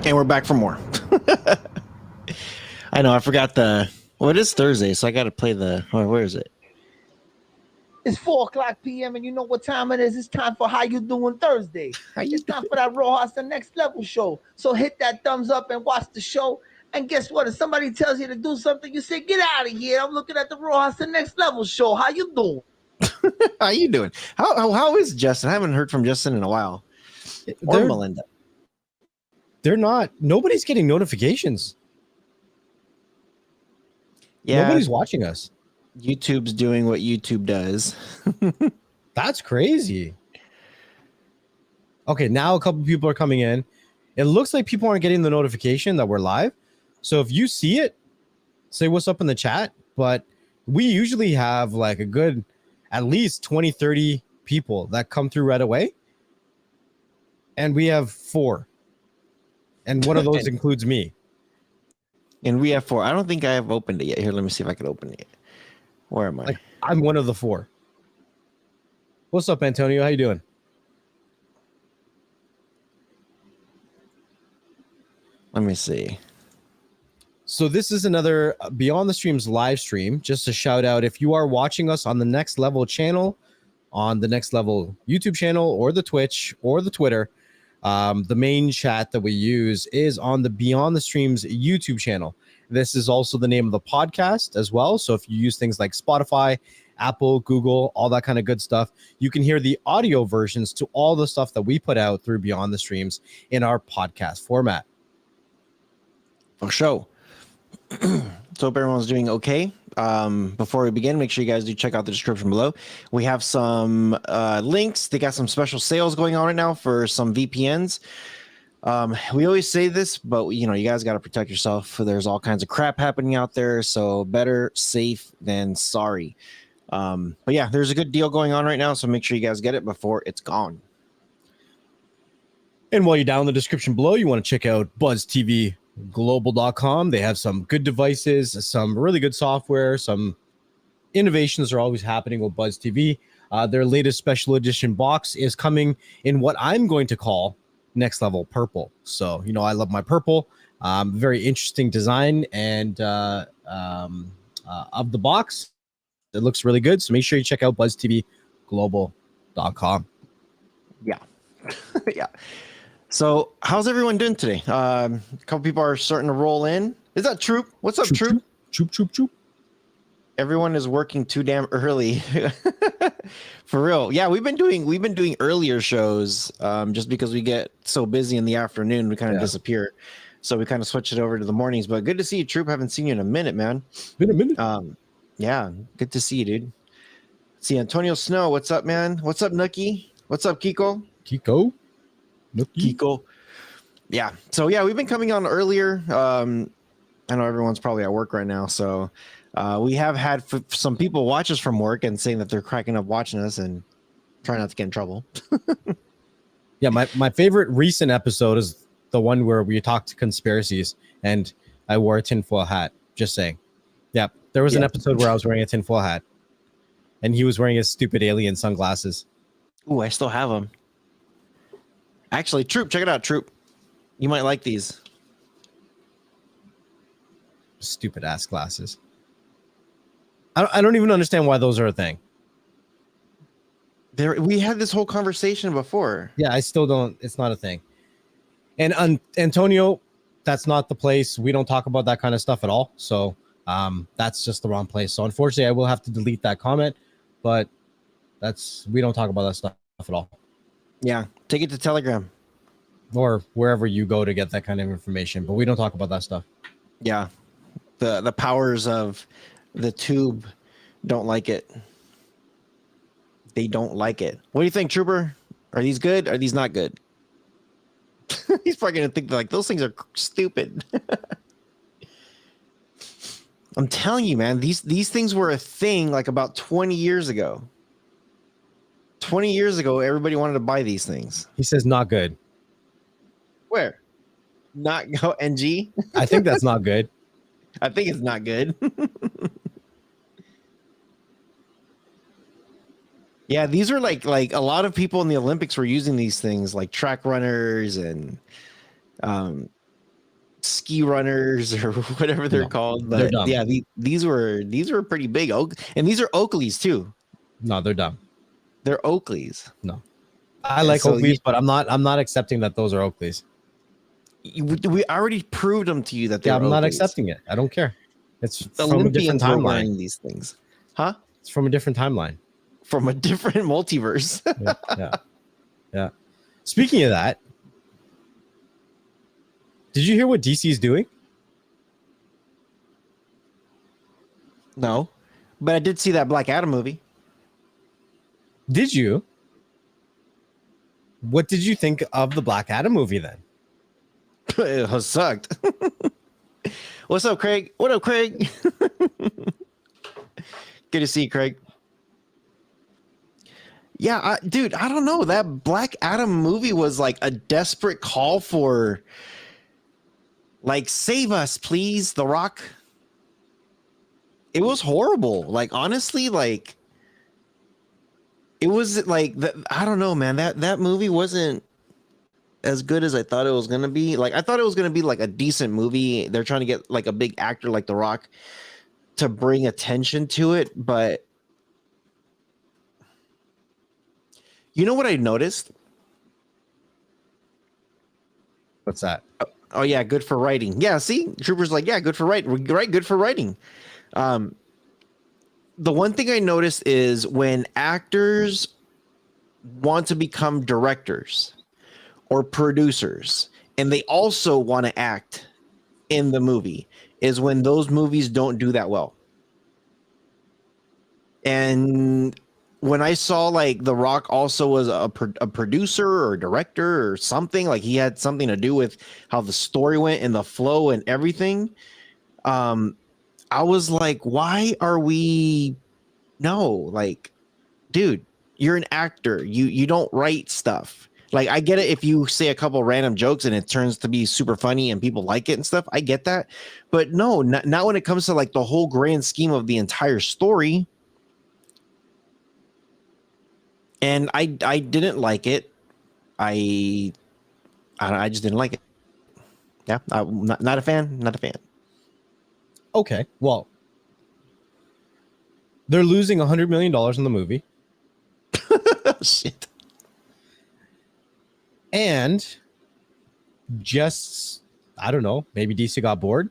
And we're back for more. I know, I forgot it is Thursday, so I got to play where is it? It's 4:00 p.m. and you know what time it is. It's time for How You Doing Thursday. It's time for that Rojas the Next Level show. So hit that thumbs up and watch the show. And guess what? If somebody tells you to do something, you say, get out of here. I'm looking at the Rojas the Next Level show. How you doing? How you doing? How is Justin? I haven't heard from Justin in a while. Or Melinda. They're not. Nobody's getting notifications. Yeah. Nobody's watching us. YouTube's doing what YouTube does. That's crazy. Okay, now a couple people are coming in. It looks like people aren't getting the notification that we're live. So if you see it, say what's up in the chat. But we usually have like a good at least 20, 30 people that come through right away. And we have 4. And one of those includes me. And we have 4. I don't think I have opened it yet. Here, let me see if I can open it. Where am I? Like, I'm one of the 4. What's up, Antonio? How you doing? Let me see. So this is another Beyond the Streams live stream. Just a shout out, if you are watching us on the Next Level channel, on the Next Level YouTube channel, or the Twitch, or the Twitter, the main chat that we use is on the Beyond the Streams YouTube channel. This is also the name of the podcast as well. So if you use things like Spotify, Apple, Google, all that kind of good stuff, you can hear the audio versions to all the stuff that we put out through Beyond the Streams in our podcast format. For sure. So hope everyone's doing okay. Before we begin, make sure you guys do check out the description below. We have some links. They got some special sales going on right now for some VPNs. We always say this, but you guys got to protect yourself. There's all kinds of crap happening out there, so better safe than sorry. But yeah, there's a good deal going on right now, so make sure you guys get it before it's gone. And while you're down in the description below, you want to check out BuzzTVGlobal.com. They have some good devices, some really good software, some innovations are always happening with Buzz TV. Their latest special edition box is coming in what I'm going to call Next Level Purple. So, I love my purple. Very interesting design and of the box. It looks really good. So make sure you check out BuzzTVGlobal.com. Yeah. Yeah. So how's everyone doing today? A couple people are starting to roll in. Is that Troop? What's up, Troop? Troop. Everyone is working too damn early. For real. Yeah, we've been doing earlier shows just because we get so busy in the afternoon, we kind of disappear. So we kind of switch it over to the mornings. But good to see you, Troop. Haven't seen you in a minute, man. Been a minute. Yeah, good to see you, dude. See Antonio Snow. What's up, man? What's up, Nucky? What's up, Kiko? Kiko. Yeah. So yeah, we've been coming on earlier. I know everyone's probably at work right now, so we have had some people watch us from work and saying that they're cracking up watching us and trying not to get in trouble. Yeah, my favorite recent episode is the one where we talked conspiracies and I wore a tinfoil hat. Just saying. Yeah, there was an episode where I was wearing a tinfoil hat and he was wearing his stupid alien sunglasses. Ooh, I still have them. Actually, Troop, check it out, Troop. You might like these. Stupid ass glasses. I don't even understand why those are a thing. We had this whole conversation before. Yeah, I still don't. It's not a thing. And Antonio, that's not the place. We don't talk about that kind of stuff at all. So that's just the wrong place. So unfortunately, I will have to delete that comment. But we don't talk about that stuff at all. Yeah, take it to Telegram. Or wherever you go to get that kind of information. But we don't talk about that stuff. Yeah. The powers of the tube don't like it. They don't like it. What do you think, Trooper? Are these good? Are these not good? He's probably going to think like those things are stupid. I'm telling you, man, these things were a thing like about 20 years ago. 20 years ago, everybody wanted to buy these things. He says not good. Where? Not go NG? I think that's not good. I think it's not good. Yeah, these are like a lot of people in the Olympics were using these things like track runners and ski runners or whatever they're No, called. they're But dumb. yeah, these were pretty big. And these are Oakleys too. No, they're dumb. They're Oakleys. No, I like So Oakleys, but I'm not accepting that those are Oakleys. we already proved them to you that they're Yeah, I'm not Oakleys. accepting it. I don't care. It's from a different Olympians were timeline. wearing these things, huh? It's from a different timeline. From a different multiverse. Yeah. Speaking of that, did you hear what DC is doing? No, but I did see that Black Adam movie. Did you? What did you think of the Black Adam movie then? It sucked. What's up, Craig? What up, Craig? Good to see you, Craig. Yeah, dude, I don't know. That Black Adam movie was like a desperate call for, like, save us, please, The Rock. It was horrible. Like, honestly, like, it was like, I don't know, man. That movie wasn't as good as I thought it was going to be. Like, I thought it was going to be like a decent movie. They're trying to get like a big actor like The Rock to bring attention to it. But you know what I noticed? What's that? Oh yeah, good for writing. Yeah, see, Trooper's like, yeah, good for writing. Right, good for writing. The one thing I noticed is when actors want to become directors or producers, and they also want to act in the movie, is when those movies don't do that well. And when I saw like The Rock also was a producer or director or something, like he had something to do with how the story went and the flow and everything, I was like, why are we? No, like, dude, you're an actor. You don't write stuff. Like, I get it if you say a couple random jokes and it turns to be super funny and people like it and stuff. I get that. But no, not when it comes to like the whole grand scheme of the entire story. And I didn't like it. I just didn't like it. Yeah, I'm not a fan. Not a fan. Okay, well, they're losing $100 million in the movie. Shit. And just, I don't know, maybe DC got bored,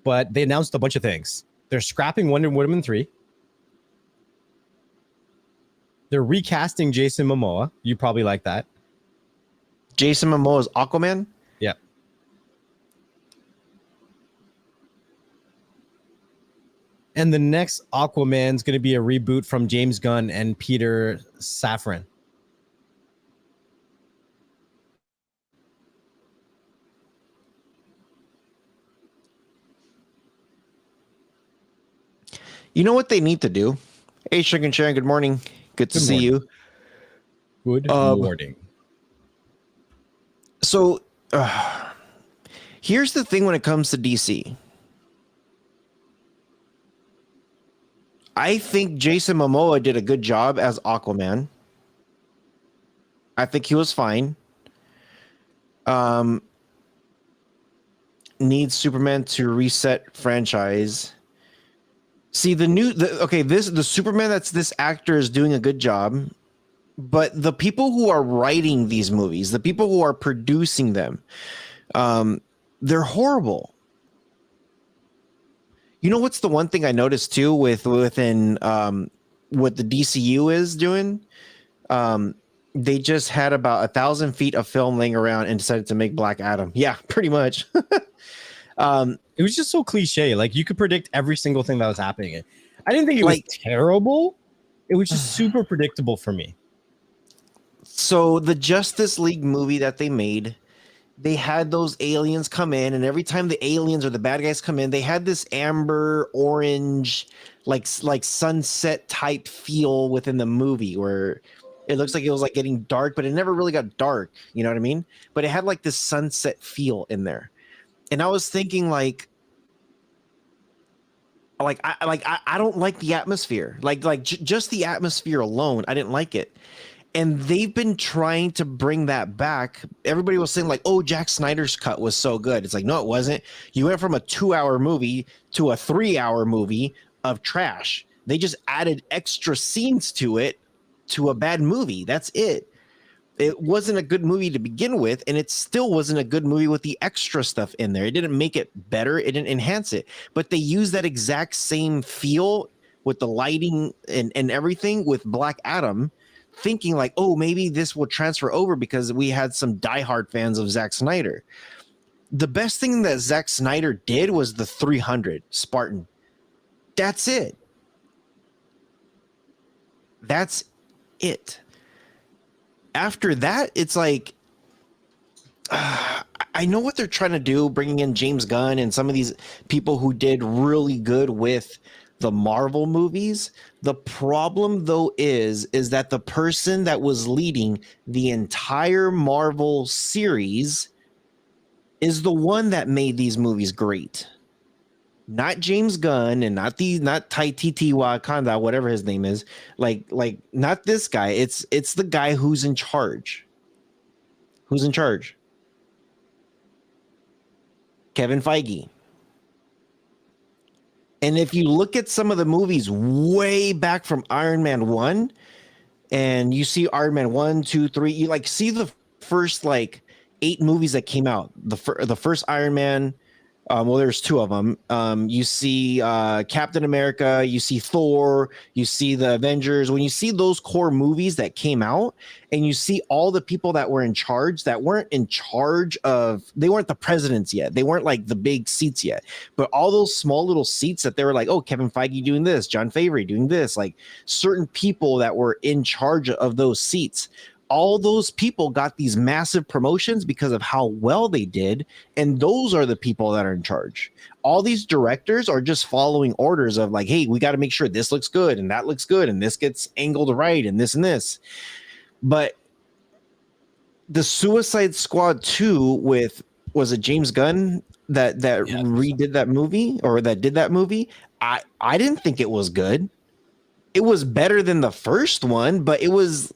but they announced a bunch of things. They're scrapping Wonder Woman 3. They're recasting Jason Momoa. You probably like that. Jason Momoa's Aquaman? Yeah. And the next Aquaman's going to be a reboot from James Gunn and Peter Safran. You know what they need to do? Hey, Sugar and Sharon, good morning. Good to see you. Good morning. So, here's the thing when it comes to DC. I think Jason Momoa did a good job as Aquaman. I think he was fine. Needs Superman to reset franchise. See, the Superman that's this actor is doing a good job, but the people who are writing these movies, the people who are producing them, they're horrible. You know what's the one thing I noticed too within what the DCU is doing? They just had about 1,000 feet of film laying around and decided to make Black Adam. Yeah, pretty much. It was just so cliche. Like, you could predict every single thing that was happening. I didn't think it was terrible. It was just super predictable for me. So the Justice League movie that they made, they had those aliens come in, and every time the aliens or the bad guys come in, they had this amber orange, like sunset type feel within the movie where it looks like it was like getting dark, but it never really got dark. You know what I mean? But it had like this sunset feel in there. And I was thinking I don't like the atmosphere. Just the atmosphere alone, I didn't like it. And they've been trying to bring that back. Everybody was saying like, "Oh, Jack Snyder's cut was so good." It's like, no, it wasn't. You went from a 2-hour movie to a 3-hour movie of trash. They just added extra scenes to it to a bad movie. That's it. It wasn't a good movie to begin with, and it still wasn't a good movie with the extra stuff in there. It didn't make it better. It didn't enhance it. But they used that exact same feel with the lighting and everything with Black Adam, thinking like, oh, maybe this will transfer over because we had some diehard fans of Zack Snyder. The best thing that Zack Snyder did was the 300 Spartan. That's it. That's it. After that, it's like, I know what they're trying to do, bringing in James Gunn and some of these people who did really good with the Marvel movies. The problem, though, is that the person that was leading the entire Marvel series is the one that made these movies great. Not James Gunn and not Taiti Wakanda, whatever his name is. Like not this guy. It's the guy who's in charge. Who's in charge? Kevin Feige. And if you look at some of the movies way back from Iron Man 1, and you see Iron Man 1, 2, 3, you like see the first like 8 movies that came out. The first Iron Man, well, there's 2 of them. You see Captain America, you see Thor, you see the Avengers. When you see those core movies that came out, and you see all the people that were in charge, that weren't in charge of, they weren't the presidents yet. They weren't like the big seats yet. But all those small little seats that they were like, oh, Kevin Feige doing this, John Favreau doing this, like certain people that were in charge of those seats. All those people got these massive promotions because of how well they did, and those are the people that are in charge. All these directors are just following orders of like, hey, we got to make sure this looks good and that looks good and this gets angled right and this and this. But the Suicide Squad 2 with, was it James Gunn that redid that movie, or that did that movie? I didn't think it was good. It was better than the first one, but it was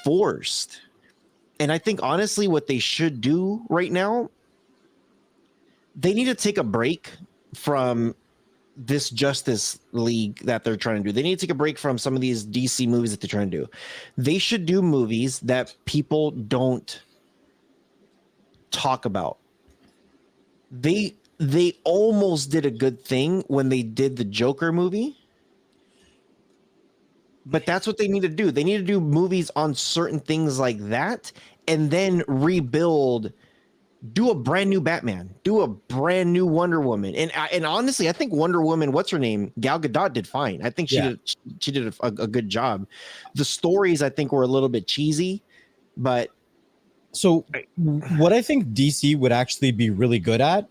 forced. And I think honestly what they should do right now, they need to take a break from this Justice League that they're trying to do. They need to take a break from some of these DC movies that they're trying to do. They should do movies that people don't talk about. They almost did a good thing when they did the Joker movie. But that's what they need to do. They need to do movies on certain things like that, and then rebuild, do a brand new Batman, do a brand new Wonder Woman. And honestly, I think Wonder Woman, what's her name? Gal Gadot did fine. I think she did a good job. The stories, I think, were a little bit cheesy, but so what I think DC would actually be really good at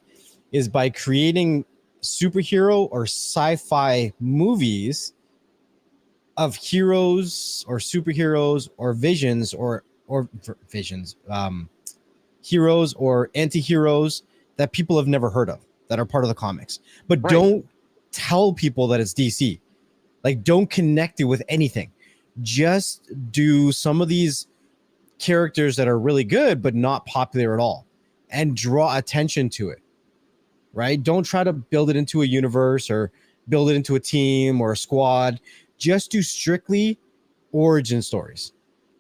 is by creating superhero or sci-fi movies of heroes or superheroes or visions or visions, heroes or anti-heroes that people have never heard of, that are part of the comics, but Right. Don't tell people that it's DC. Like, don't connect it with anything. Just do some of these characters that are really good but not popular at all, and draw attention to it. Right? Don't try to build it into a universe or build it into a team or a squad. Just do strictly origin stories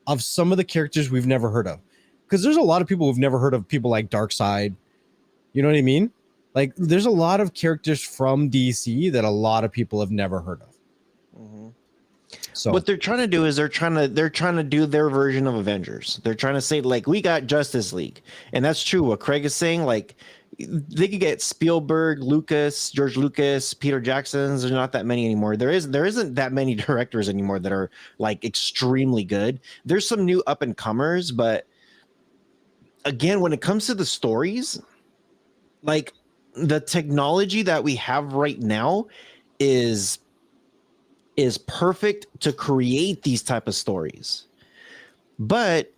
of some of the characters we've never heard of. Because there's a lot of people who've never heard of people like Darkseid. You know what I mean? Like, there's a lot of characters from DC that a lot of people have never heard of. Mm-hmm. So what they're trying to do is they're trying to do their version of Avengers. They're trying to say, like, we got Justice League. And that's true. What Craig is saying, like, they could get Spielberg, George Lucas, Peter Jackson's. There's not that many anymore. There isn't that many directors anymore that are like extremely good. There's some new up and comers, but again, when it comes to the stories, like, the technology that we have right now is perfect to create these type of stories. But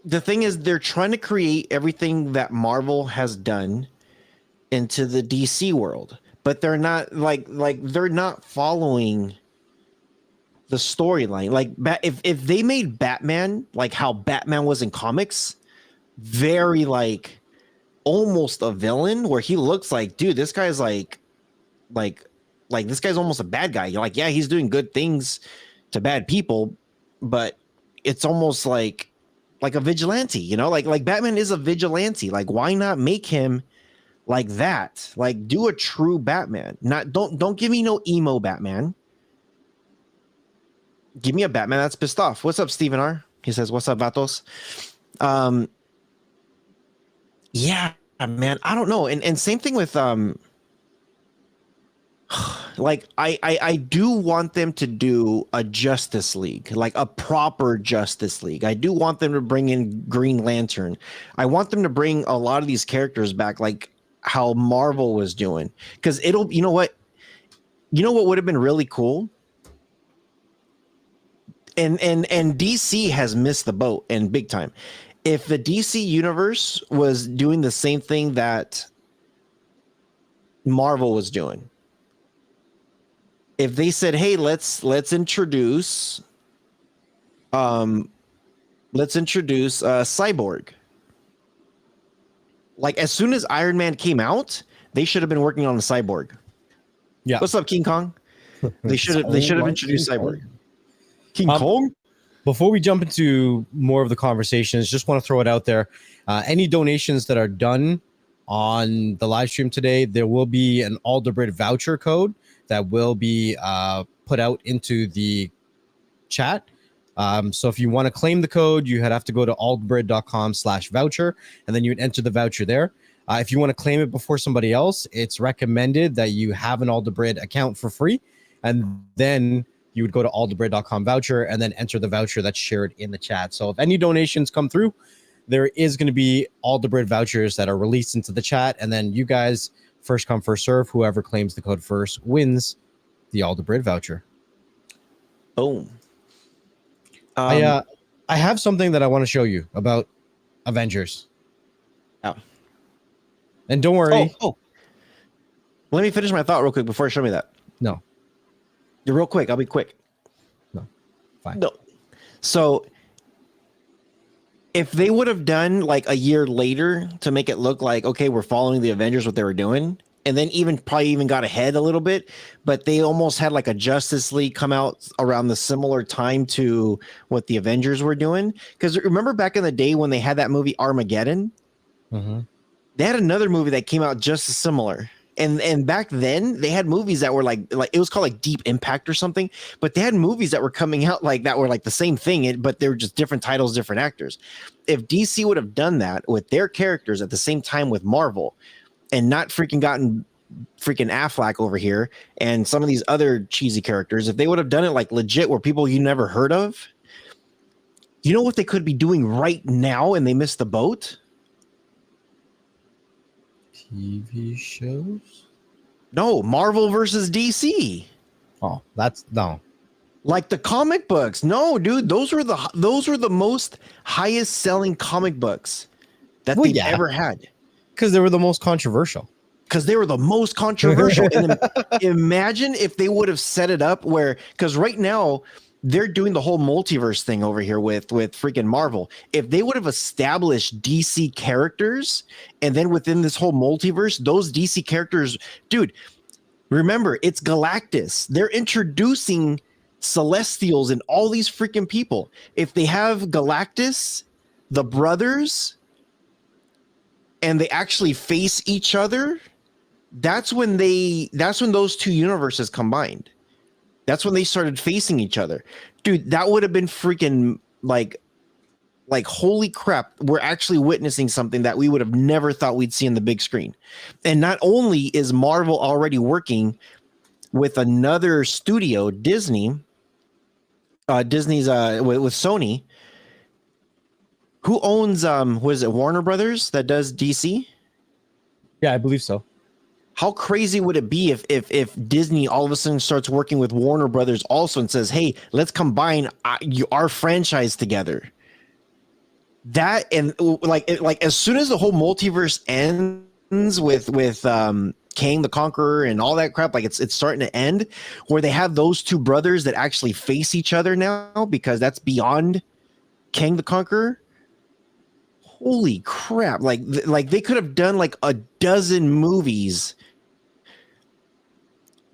the thing is, they're trying to create everything that Marvel has done into the DC world, but they're not they're not following the storyline. Like if they made Batman like how Batman was in comics, very like almost a villain, where he looks like, dude, this guy's like this guy's almost a bad guy. You're like, yeah, he's doing good things to bad people, but it's almost like a vigilante, you know? Like Batman is a vigilante. Like, why not make him like that? Like, do a true Batman. Don't give me no emo Batman. Give me a Batman that's pissed off. What's up, Stephen R? He says, what's up, Vatos? Yeah, man, I don't know. And same thing with like I do want them to do a Justice League, like a proper Justice League. I do want them to bring in Green Lantern. I want them to bring a lot of these characters back, like how Marvel was doing. Because it'll, you know what would have been really cool? And DC has missed the boat and big time. If the DC universe was doing the same thing that Marvel was doing, if they said, "Hey, let's introduce Cyborg," like as soon as Iron Man came out, they should have been working on the Cyborg. Yeah. What's up, King Kong? They should have introduced Cyborg. King Kong. Before we jump into more of the conversations, just want to throw it out there. Any donations that are done on the live stream today, there will be an Aldebrid voucher code that will be put out into the chat. So if you want to claim the code, you have to go to aldebrid.com/voucher, and then you would enter the voucher there. If you want to claim it before somebody else, it's recommended that you have an Aldebrid account for free, and then you would go to aldebrid.com voucher and then enter the voucher that's shared in the chat. So if any donations come through, there is going to be Aldebrid vouchers that are released into the chat, and then you guys, first come, first serve. Whoever claims the code first wins the Aldebrid voucher. Boom. I have something that I want to show you about Avengers. Oh. And don't worry. Oh. Let me finish my thought real quick before you show me that. No. You're real quick. I'll be quick. No. Fine. No. So if they would have done like a year later to make it look like, okay, we're following the Avengers, what they were doing, and then probably even got ahead a little bit, but they almost had like a Justice League come out around the similar time to what the Avengers were doing. Because remember back in the day when they had that movie Armageddon? Mm-hmm. They had another movie that came out just as similar. And back then they had movies that were like it was called like Deep Impact or something, but they had movies that were coming out like that were like the same thing, but they were just different titles, different actors. If DC would have done that with their characters at the same time with Marvel, and not freaking gotten freaking Affleck over here and some of these other cheesy characters, if they would have done it like legit where people you never heard of, you know what they could be doing right now and they missed the boat? TV shows? No, Marvel versus DC. Oh, that's no. Like the comic books. No, dude, those were the most highest selling comic books that they've ever had. Because they were the most controversial. And then imagine if they would have set it up where, because right now they're doing the whole multiverse thing over here with freaking Marvel. If they would have established DC characters, and then within this whole multiverse, those DC characters, dude, remember, it's Galactus. They're introducing Celestials and all these freaking people. If they have Galactus, the brothers, and they actually face each other, that's when those two universes combined. That's when they started facing each other. Dude, that would have been freaking like holy crap, we're actually witnessing something that we would have never thought we'd see in the big screen. And not only is Marvel already working with another studio, Disney's with Sony, who owns what is it, Warner Brothers that does DC? Yeah, I believe so. How crazy would it be if Disney all of a sudden starts working with Warner Brothers also and says, "Hey, let's combine our franchise together." That and like as soon as the whole multiverse ends with Kang the Conqueror and all that crap, like it's starting to end, where they have those two brothers that actually face each other now because that's beyond Kang the Conqueror. Holy crap! Like they could have done like a dozen movies,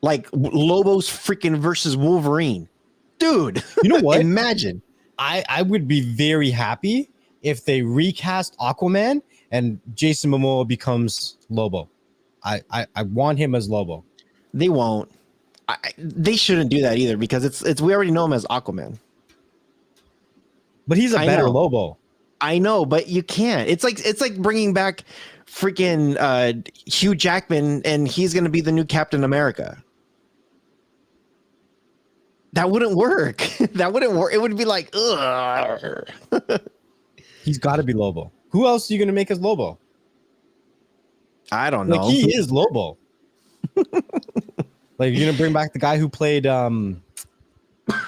like Lobo's freaking versus Wolverine, dude. You know what? Imagine. I would be very happy if they recast Aquaman and Jason Momoa becomes Lobo. I want him as Lobo. They won't. They shouldn't do that either because it's we already know him as Aquaman. But he's a better Lobo. I know, but you can't. It's like bringing back freaking Hugh Jackman and he's going to be the new Captain America. That wouldn't work. That wouldn't work. It would be like, ugh. He's got to be Lobo. Who else are you going to make as Lobo? I don't know. Like, he is Lobo. Like, you're going to bring back the guy who played oh, you're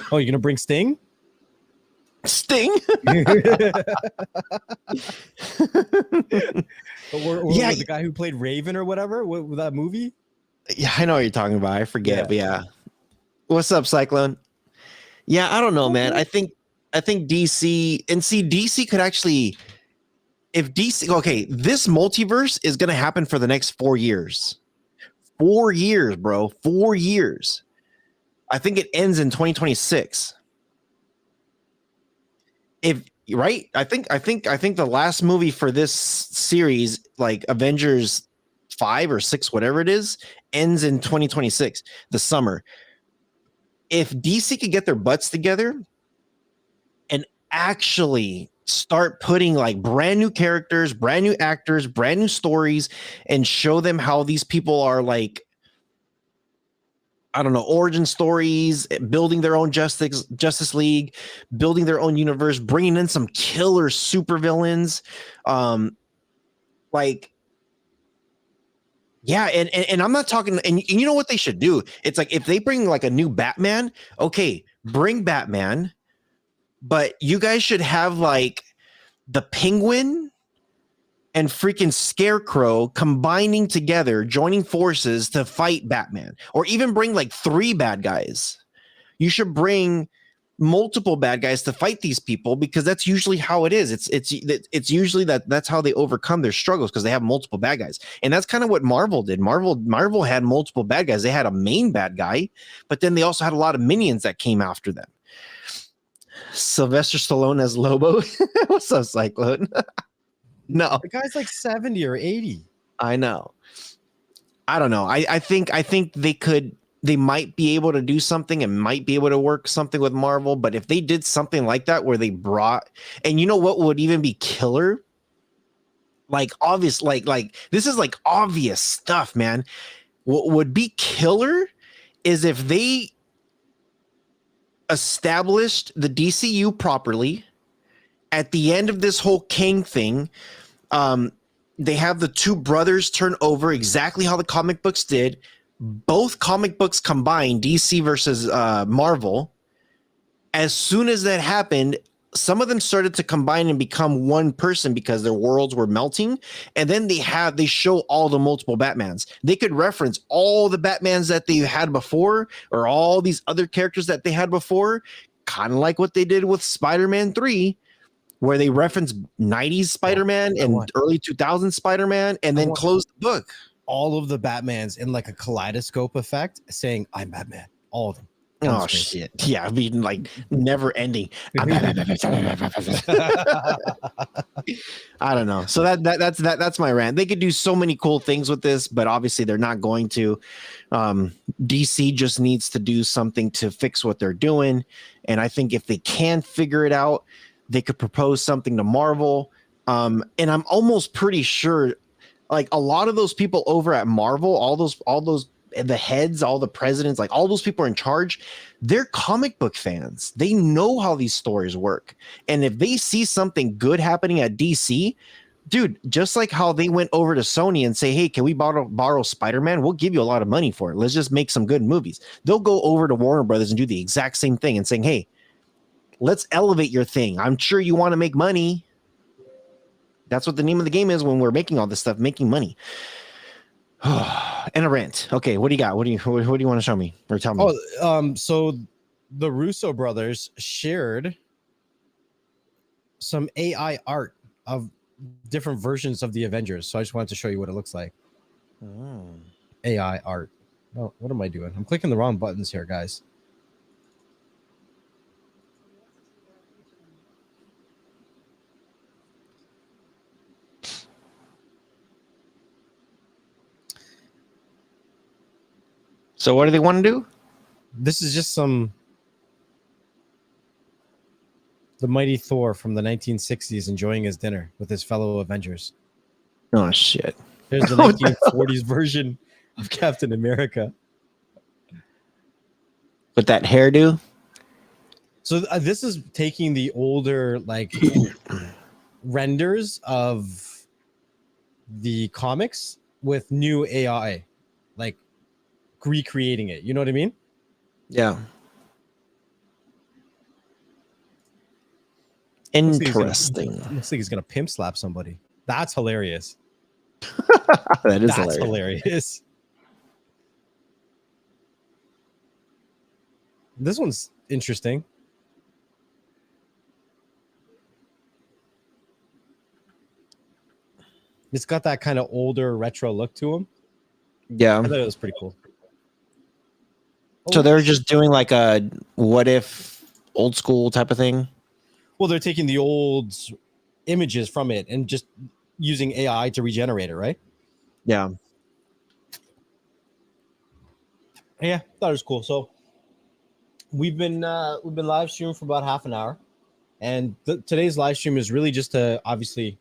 going to bring Sting? Sting? Or the guy who played Raven or whatever with that movie? Yeah, I know what you're talking about. I forget, but yeah. What's up, Cyclone? Yeah, I don't know, man. I think DC and see DC could actually, if DC, okay, this multiverse is going to happen for the next 4 years. 4 years, bro. 4 years. I think it ends in 2026. If right, I think the last movie for this series, like Avengers 5 or 6, whatever it is, ends in 2026, the summer. If DC could get their butts together and actually start putting like brand new characters, brand new actors, brand new stories, and show them how these people are like, I don't know, origin stories, building their own Justice League, building their own universe, bringing in some killer supervillains, like, yeah, and I'm not talking, and you know what they should do? It's like if they bring like a new Batman, okay, bring Batman, but you guys should have like the Penguin and freaking Scarecrow combining together, joining forces to fight Batman, or even bring like 3 bad guys. You should bring multiple bad guys to fight these people because that's usually how it is. It's usually that's how they overcome their struggles because they have multiple bad guys, and that's kind of what Marvel did. Marvel had multiple bad guys. They had a main bad guy, but then they also had a lot of minions that came after them. Sylvester Stallone as Lobo. What's up, Cyclone? No, the guy's like 70 or 80. I know. I don't know. I think they might be able to do something and might be able to work something with Marvel, but if they did something like that where they brought, and you know what would even be killer? Like obvious, like this is like obvious stuff, man. What would be killer is if they established the DCU properly. At the end of this whole Kang thing, they have the 2 brothers turn over exactly how the comic books did. Both comic books combined, DC versus Marvel. As soon as that happened, some of them started to combine and become one person because their worlds were melting. And then they show all the multiple Batmans. They could reference all the Batmans that they had before, or all these other characters that they had before, kind of like what they did with Spider-Man 3. Where they reference 90s Spider-Man and early 2000s Spider-Man and then close the book. All of the Batmans in like a kaleidoscope effect saying, I'm Batman. All of them. Oh, shit. Yeah, I mean, like never ending. I don't know. So that's my rant. They could do so many cool things with this, but obviously they're not going to. DC just needs to do something to fix what they're doing. And I think if they can figure it out, they could propose something to Marvel. And I'm almost pretty sure like a lot of those people over at Marvel, all those the heads, all the presidents, like all those people in charge, they're comic book fans. They know how these stories work. And if they see something good happening at DC, dude, just like how they went over to Sony and say, hey, can we borrow Spider-Man? We'll give you a lot of money for it. Let's just make some good movies. They'll go over to Warner Brothers and do the exact same thing and saying, hey, let's elevate your thing. I'm sure you want to make money. That's what the name of the game is when we're making all this stuff, making money. And a rant. Okay, what do you got? What do you want to show me or tell me? So the Russo brothers shared some AI art of different versions of the Avengers. So I just wanted to show you what it looks like. AI art. Oh, what am I doing? I'm clicking the wrong buttons here, guys. So what do they want to do? This is just the mighty Thor from the 1960s enjoying his dinner with his fellow Avengers. Oh shit! There's the 1940s version of Captain America. With that hairdo. So this is taking the older like renders of the comics with new AI, like recreating it. You know what I mean? Yeah. Interesting. Looks like he's gonna pimp slap somebody. That's hilarious. That is That's hilarious. hilarious. This one's interesting. It's got that kind of older retro look to him. Yeah. I thought it was pretty cool. So they're just doing like a what if old school type of thing. Well, they're taking the old images from it and just using AI to regenerate it, right? Yeah. Yeah, thought it was cool. So we've been live streaming for about half an hour, and today's live stream is really just to obviously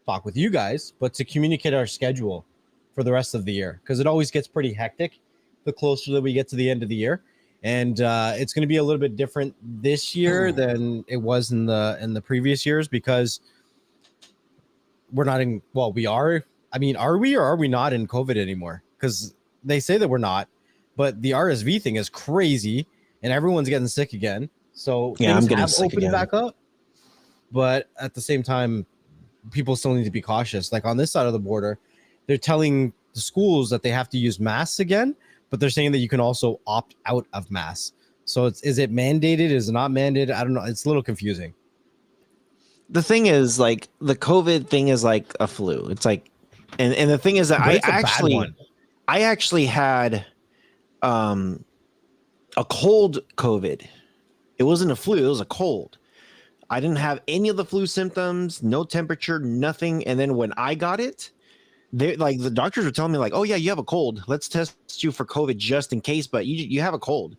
talk with you guys, but to communicate our schedule for the rest of the year, because it always gets pretty hectic the closer that we get to the end of the year. And it's going to be a little bit different this year than it was in the previous years, because we're not in. Well, we are. I mean, are we or are we not in COVID anymore? Because they say that we're not, but the RSV thing is crazy, and everyone's getting sick again. So Yeah, things I'm getting have sick opened again. back up, but at the same time, people still need to be cautious. Like on this side of the border, they're telling the schools that they have to use masks again, but they're saying that you can also opt out of masks. So is it mandated? Is it not mandated? I don't know. It's a little confusing. The thing is, like, the COVID thing is like a flu. It's like, and the thing is that But it's a bad one. I actually had a cold COVID. It wasn't a flu, it was a cold. I didn't have any of the flu symptoms, no temperature, nothing. And then when I got it, they like the doctors were telling me like, "Oh yeah, you have a cold. Let's test you for COVID just in case, but you have a cold."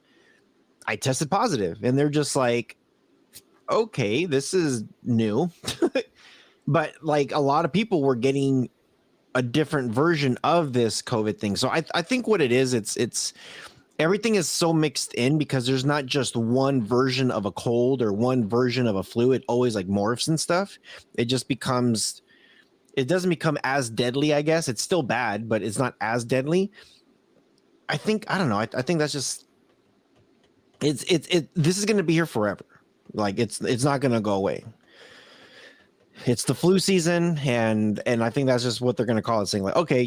I tested positive, and they're just like, "Okay, this is new." But like a lot of people were getting a different version of this COVID thing. So I think what it is, it's everything is so mixed in because there's not just one version of a cold or one version of a flu. It always like morphs and stuff. It just becomes, it doesn't become as deadly, I guess. It's still bad, but it's not as deadly. I think, I don't know. I think that's just, this is going to be here forever. Like it's not going to go away. It's the flu season, and I think that's just what they're going to call it, saying like, okay,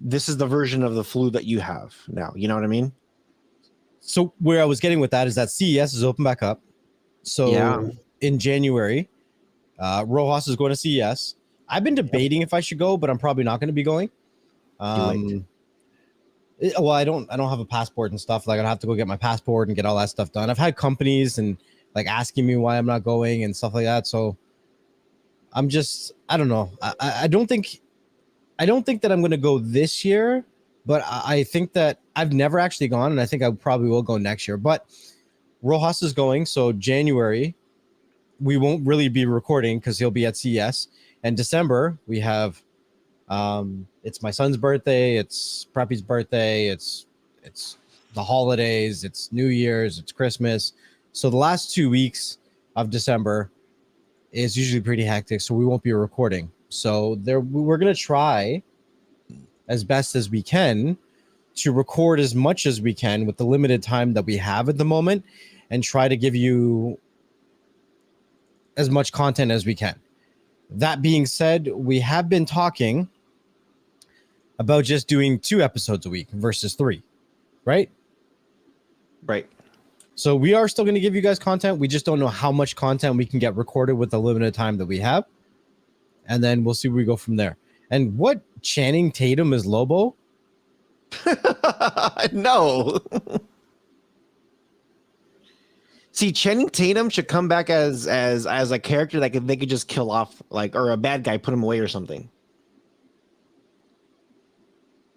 this is the version of the flu that you have now. You know what I mean? So where I was getting with that is that CES is open back up. So Yeah. in January, Rojas is going to CES. I've been debating if I should go, but I'm probably not going to be going. Well, I don't have a passport and stuff. Like I'd have to go get my passport and get all that stuff done. I've had companies and like asking me why I'm not going and stuff like that. So I don't know. I don't think that I'm going to go this year, but I think that I've never actually gone, and I think I probably will go next year. But Rojas is going, so January we won't really be recording because he'll be at CES. And December we have it's my son's birthday, it's Preppy's birthday, it's the holidays, it's New Year's, it's Christmas. So the last 2 weeks of December is usually pretty hectic, so we won't be recording. So we're gonna try as best as we can to record as much as we can with the limited time that we have at the moment, and try to give you as much content as we can. That being said, we have been talking about just doing 2 episodes a week versus 3, right? Right. So we are still going to give you guys content. We just don't know how much content we can get recorded with the limited time that we have. And then we'll see where we go from there. And what Channing Tatum is Lobo? No. See, Channing Tatum should come back as a character that they could just kill off, like, or a bad guy, put him away or something.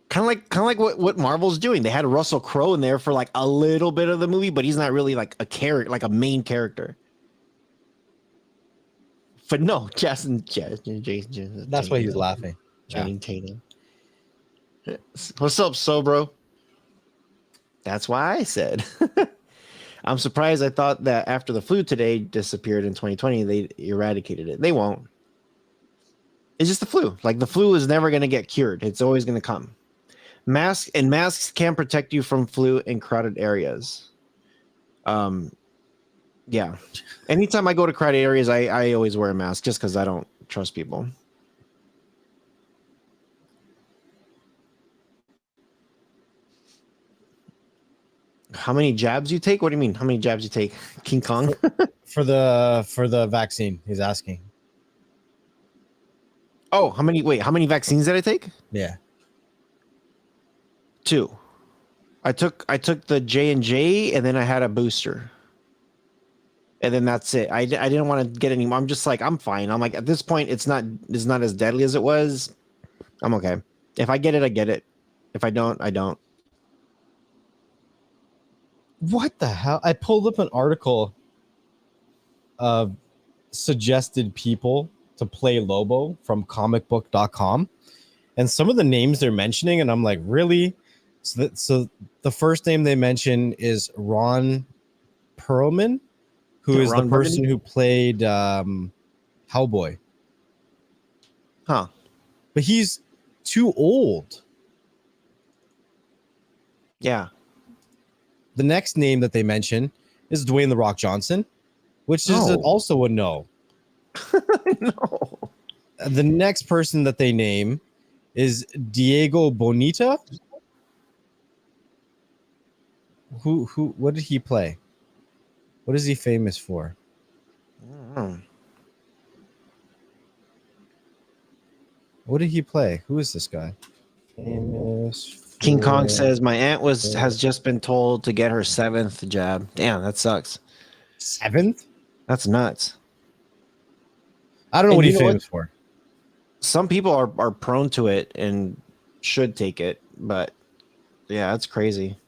Kind of like what Marvel's doing. They had Russell Crowe in there for like a little bit of the movie, but he's not really like a character, like a main character. But no, Jason. That's why he's laughing. Channing Tatum. What's up, bro? That's why I said. I'm surprised. I thought that after the flu today disappeared in 2020, they eradicated it. They won't. It's just the flu. Like the flu is never going to get cured. It's always going to come. Masks can protect you from flu in crowded areas. Yeah. Anytime I go to crowded areas, I always wear a mask just because I don't trust people. How many jabs you take? What do you mean? How many jabs you take? King Kong? For the vaccine, he's asking. Oh, how many vaccines did I take? Yeah. 2. I took the J&J and then I had a booster. And then that's it. I didn't want to get any more. I'm just like, I'm fine. I'm like, at this point, it's not as deadly as it was. I'm okay. If I get it, I get it. If I don't, I don't. What the hell? I pulled up an article of suggested people to play Lobo from comicbook.com. And some of the names they're mentioning, and I'm like, really? So the first name they mention is Ron Perlman, who is the person who played Hellboy. Huh. But he's too old. Yeah. The next name that they mention is Dwayne "The Rock" Johnson, which is also a no. No. The next person that they name is Diego Boneta. What did he play? What is he famous for? What did he play? Who is this guy? Famous. King Kong says my aunt has just been told to get her 7th jab. Damn, that sucks. 7th? That's nuts. I don't know what he's famous for. Some people are prone to it and should take it, but yeah, that's crazy.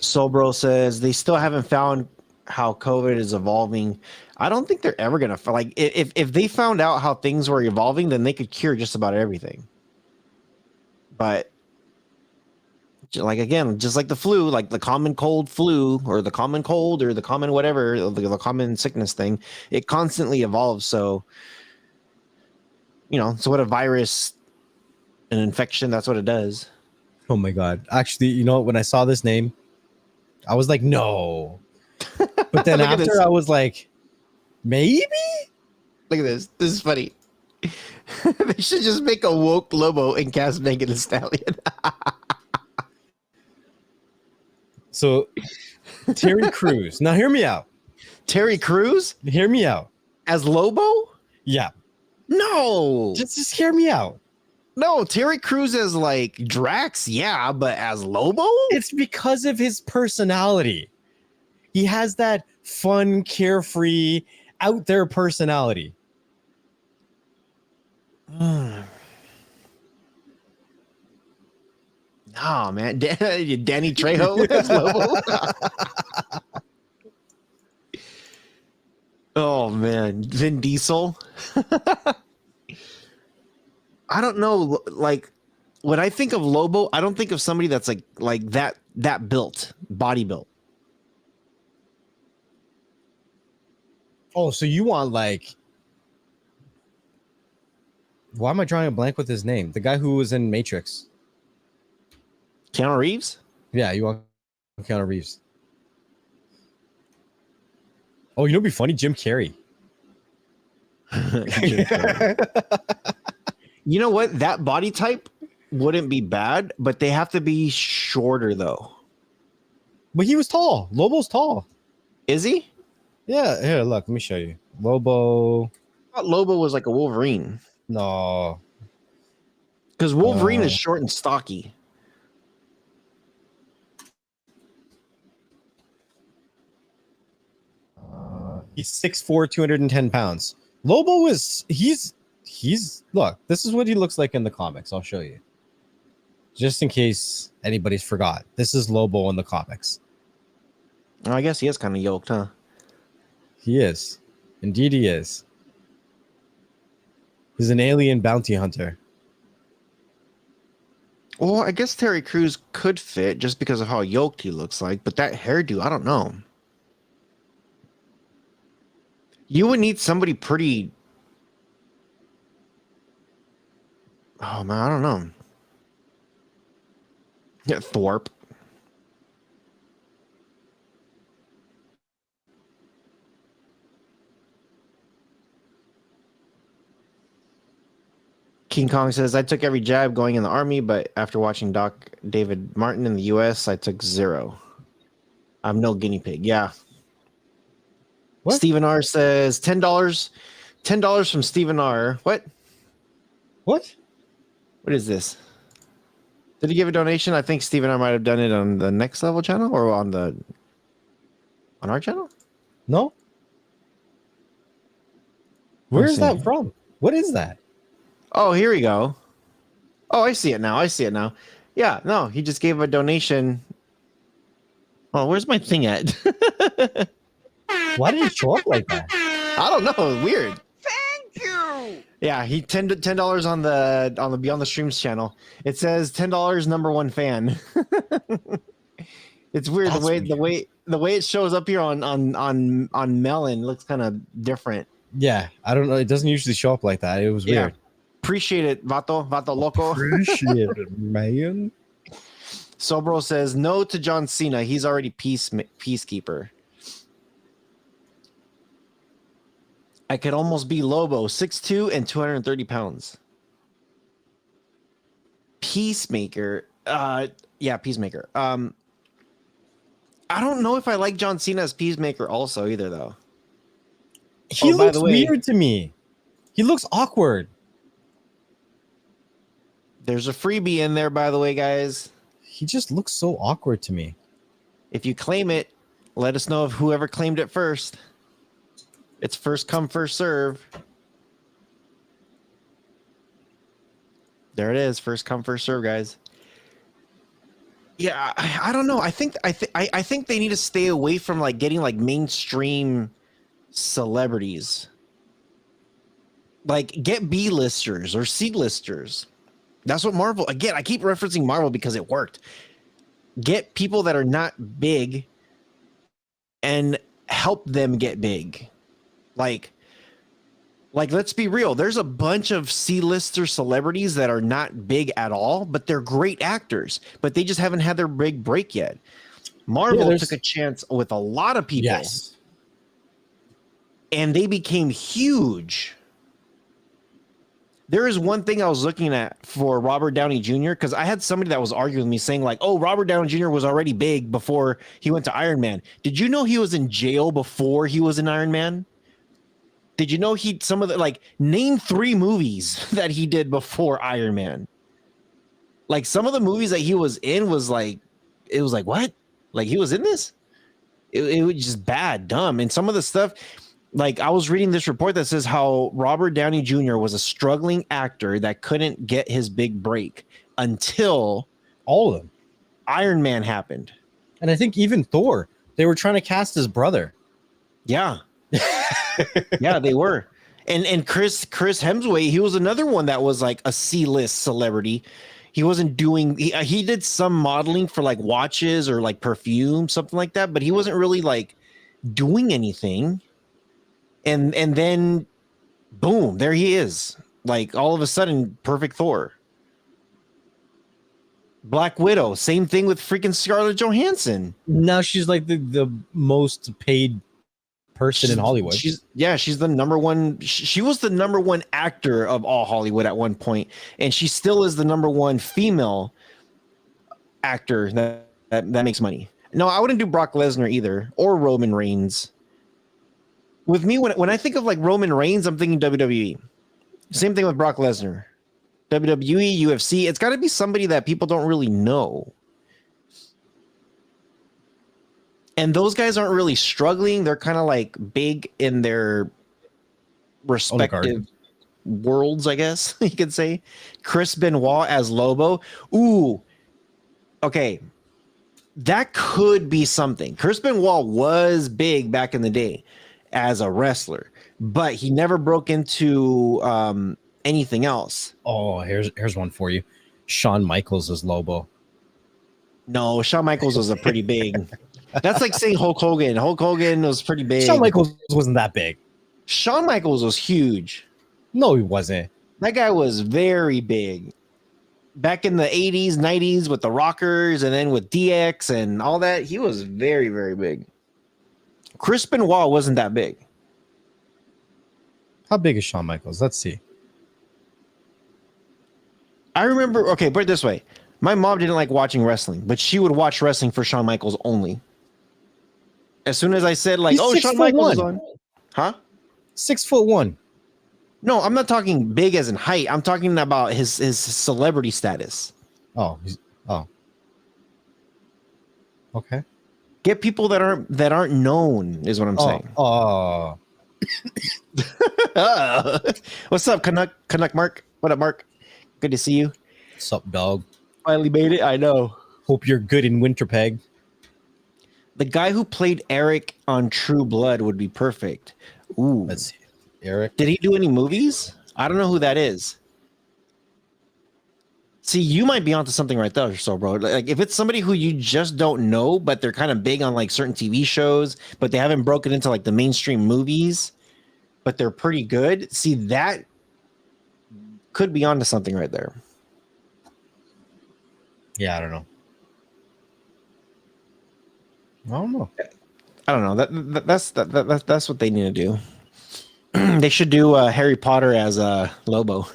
Sobro says they still haven't found how COVID is evolving. I don't think they're ever gonna like if they found out how things were evolving, then they could cure just about everything. But like again, just like the flu, like the common cold flu or the common cold or the common whatever, the common sickness thing, it constantly evolves. So, so what a virus, an infection, that's what it does. Oh my God. Actually, when I saw this name, I was like, no. But then after I was like, maybe? Look at this. This is funny. They should just make a woke Lobo and cast Megan Thee Stallion. So, Terry Crews. Now, hear me out. Terry Crews? Hear me out. As Lobo? Yeah. No. Just hear me out. No, Terry Crews as like Drax, yeah, but as Lobo? It's because of his personality. He has that fun, carefree, out there personality. No, man. Danny Trejo as Lobo. Oh, man. Vin Diesel. I don't know. Like, when I think of Lobo, I don't think of somebody that's like that built, body built. Oh, so you want like... Why am I drawing a blank with his name? The guy who was in Matrix. Keanu Reeves? Yeah, you want Keanu Reeves. Oh, it'd be funny? Jim Carrey. Jim Carrey. You know what? That body type wouldn't be bad, but they have to be shorter though. But he was tall. Lobo's tall. Is he? Yeah, here, look, let me show you. Lobo. I thought Lobo was like a Wolverine. No. Because Wolverine is short and stocky. He's 6'4", 210 pounds. Lobo is he's look, this is what he looks like in the comics. I'll show you. Just in case anybody's forgot. This is Lobo in the comics. Oh, I guess he is kind of yoked, huh? He is. Indeed he is. He's an alien bounty hunter. Well, I guess Terry Crews could fit just because of how yoked he looks like, but that hairdo, I don't know. You would need somebody pretty. Oh man, I don't know. Yeah, Thorpe. King Kong says, I took every jab going in the army, but after watching Doc David Martin in the US, I took 0. I'm no guinea pig. Yeah. What? Stephen R says $10. $10 from Stephen R. What? What? What is this? Did he give a donation? I think Stephen R might have done it on the Next Level channel or on our channel. No. Where's that from? What is that? Oh, here we go. Oh, I see it now. Yeah, no, he just gave a donation. Oh, where's my thing at? Why did it show up like that? I don't know. Weird. Thank you. Yeah, he $10 on the Beyond the Streams channel. It says $10 #1 fan. It's weird. That's The way it shows up here on Melon looks kind of different. Yeah, I don't know. It doesn't usually show up like that. It was weird. Appreciate it, Vato Loco. Appreciate it, man. Sobro says no to John Cena. He's already peacekeeper. I could almost be Lobo, 6'2" and 230 pounds. Peacemaker. Yeah, Peacemaker. I don't know if I like John Cena as Peacemaker also either, though. He by looks the way- weird to me. He looks awkward. There's a freebie in there, by the way, guys. He just looks so awkward to me. If you claim it, let us know of whoever claimed it first. It's first come, first serve. There it is. First come, first serve, guys. Yeah, I don't know. I think they need to stay away from like getting like mainstream celebrities. Like get B-listers or C-listers. That's what Marvel, again, I keep referencing Marvel because it worked. Get people that are not big and help them get big. Like let's be real. There's a bunch of C-lister celebrities that are not big at all, but they're great actors, but they just haven't had their big break yet. Marvel took a chance with a lot of people. Yes. And they became huge. There is one thing I was looking at for Robert Downey Jr. because I had somebody that was arguing with me saying like, oh, Robert Downey Jr. was already big before he went to Iron Man. Did you know he was in jail before he was in Iron Man? Did you know name 3 movies that he did before Iron Man? Like some of the movies that he was in was like, it was like, what? Like he was in this? It was just bad, dumb. And some of the stuff, like I was reading this report that says how Robert Downey Jr. was a struggling actor that couldn't get his big break until all of them. Iron Man happened. And I think even Thor, they were trying to cast his brother. Yeah. Yeah, they were. And Chris Hemsworth, he was another one that was like a C-list celebrity. He wasn't doing he did some modeling for like watches or like perfume, something like that, but he wasn't really like doing anything. And then boom, there he is. Like all of a sudden, perfect Thor. Black Widow, same thing with freaking Scarlett Johansson. Now she's like the most paid person in Hollywood. She's the number one. She was the number one actor of all Hollywood at one point, and she still is the number one female actor that makes money. No, I wouldn't do Brock Lesnar either, or Roman Reigns. With me, when I think of like Roman Reigns, I'm thinking WWE. Same thing with Brock Lesnar. WWE, UFC. It's got to be somebody that people don't really know. And those guys aren't really struggling. They're kind of like big in their respective worlds, I guess you could say. Chris Benoit as Lobo. Ooh. Okay. That could be something. Chris Benoit was big back in the day as a wrestler, but he never broke into anything else. Oh, here's one for you. Shawn Michaels as Lobo. No, Shawn Michaels was a pretty big. That's like saying Hulk Hogan. Hulk Hogan was pretty big. Shawn Michaels wasn't that big. Shawn Michaels was huge. No, he wasn't. That guy was very big. Back in the 80s, 90s with the Rockers and then with DX and all that, he was very, very big. Chris Benoit wasn't that big. How big is Shawn Michaels? Let's see. I remember, okay, put it this way. My mom didn't like watching wrestling, but she would watch wrestling for Shawn Michaels only. As soon as I said, like, He's Shawn Michaels is on. Huh? 6'1". No, I'm not talking big as in height. I'm talking about his celebrity status. Oh. Okay. Get people that aren't known is what I'm saying. Oh. What's up, Canuck Mark? What up, Mark? Good to see you. What's up, dog? Finally made it. I know. Hope you're good in Winterpeg. The guy who played Eric on True Blood would be perfect. Ooh. Let's see. Eric. Did he do any movies? I don't know who that is. See, you might be onto something right there, so bro. Like if it's somebody who you just don't know, but they're kind of big on like certain TV shows, but they haven't broken into like the mainstream movies, but they're pretty good. See, that could be onto something right there. Yeah, I don't know. I don't know. That's what they need to do. They should do Harry Potter as Lobo.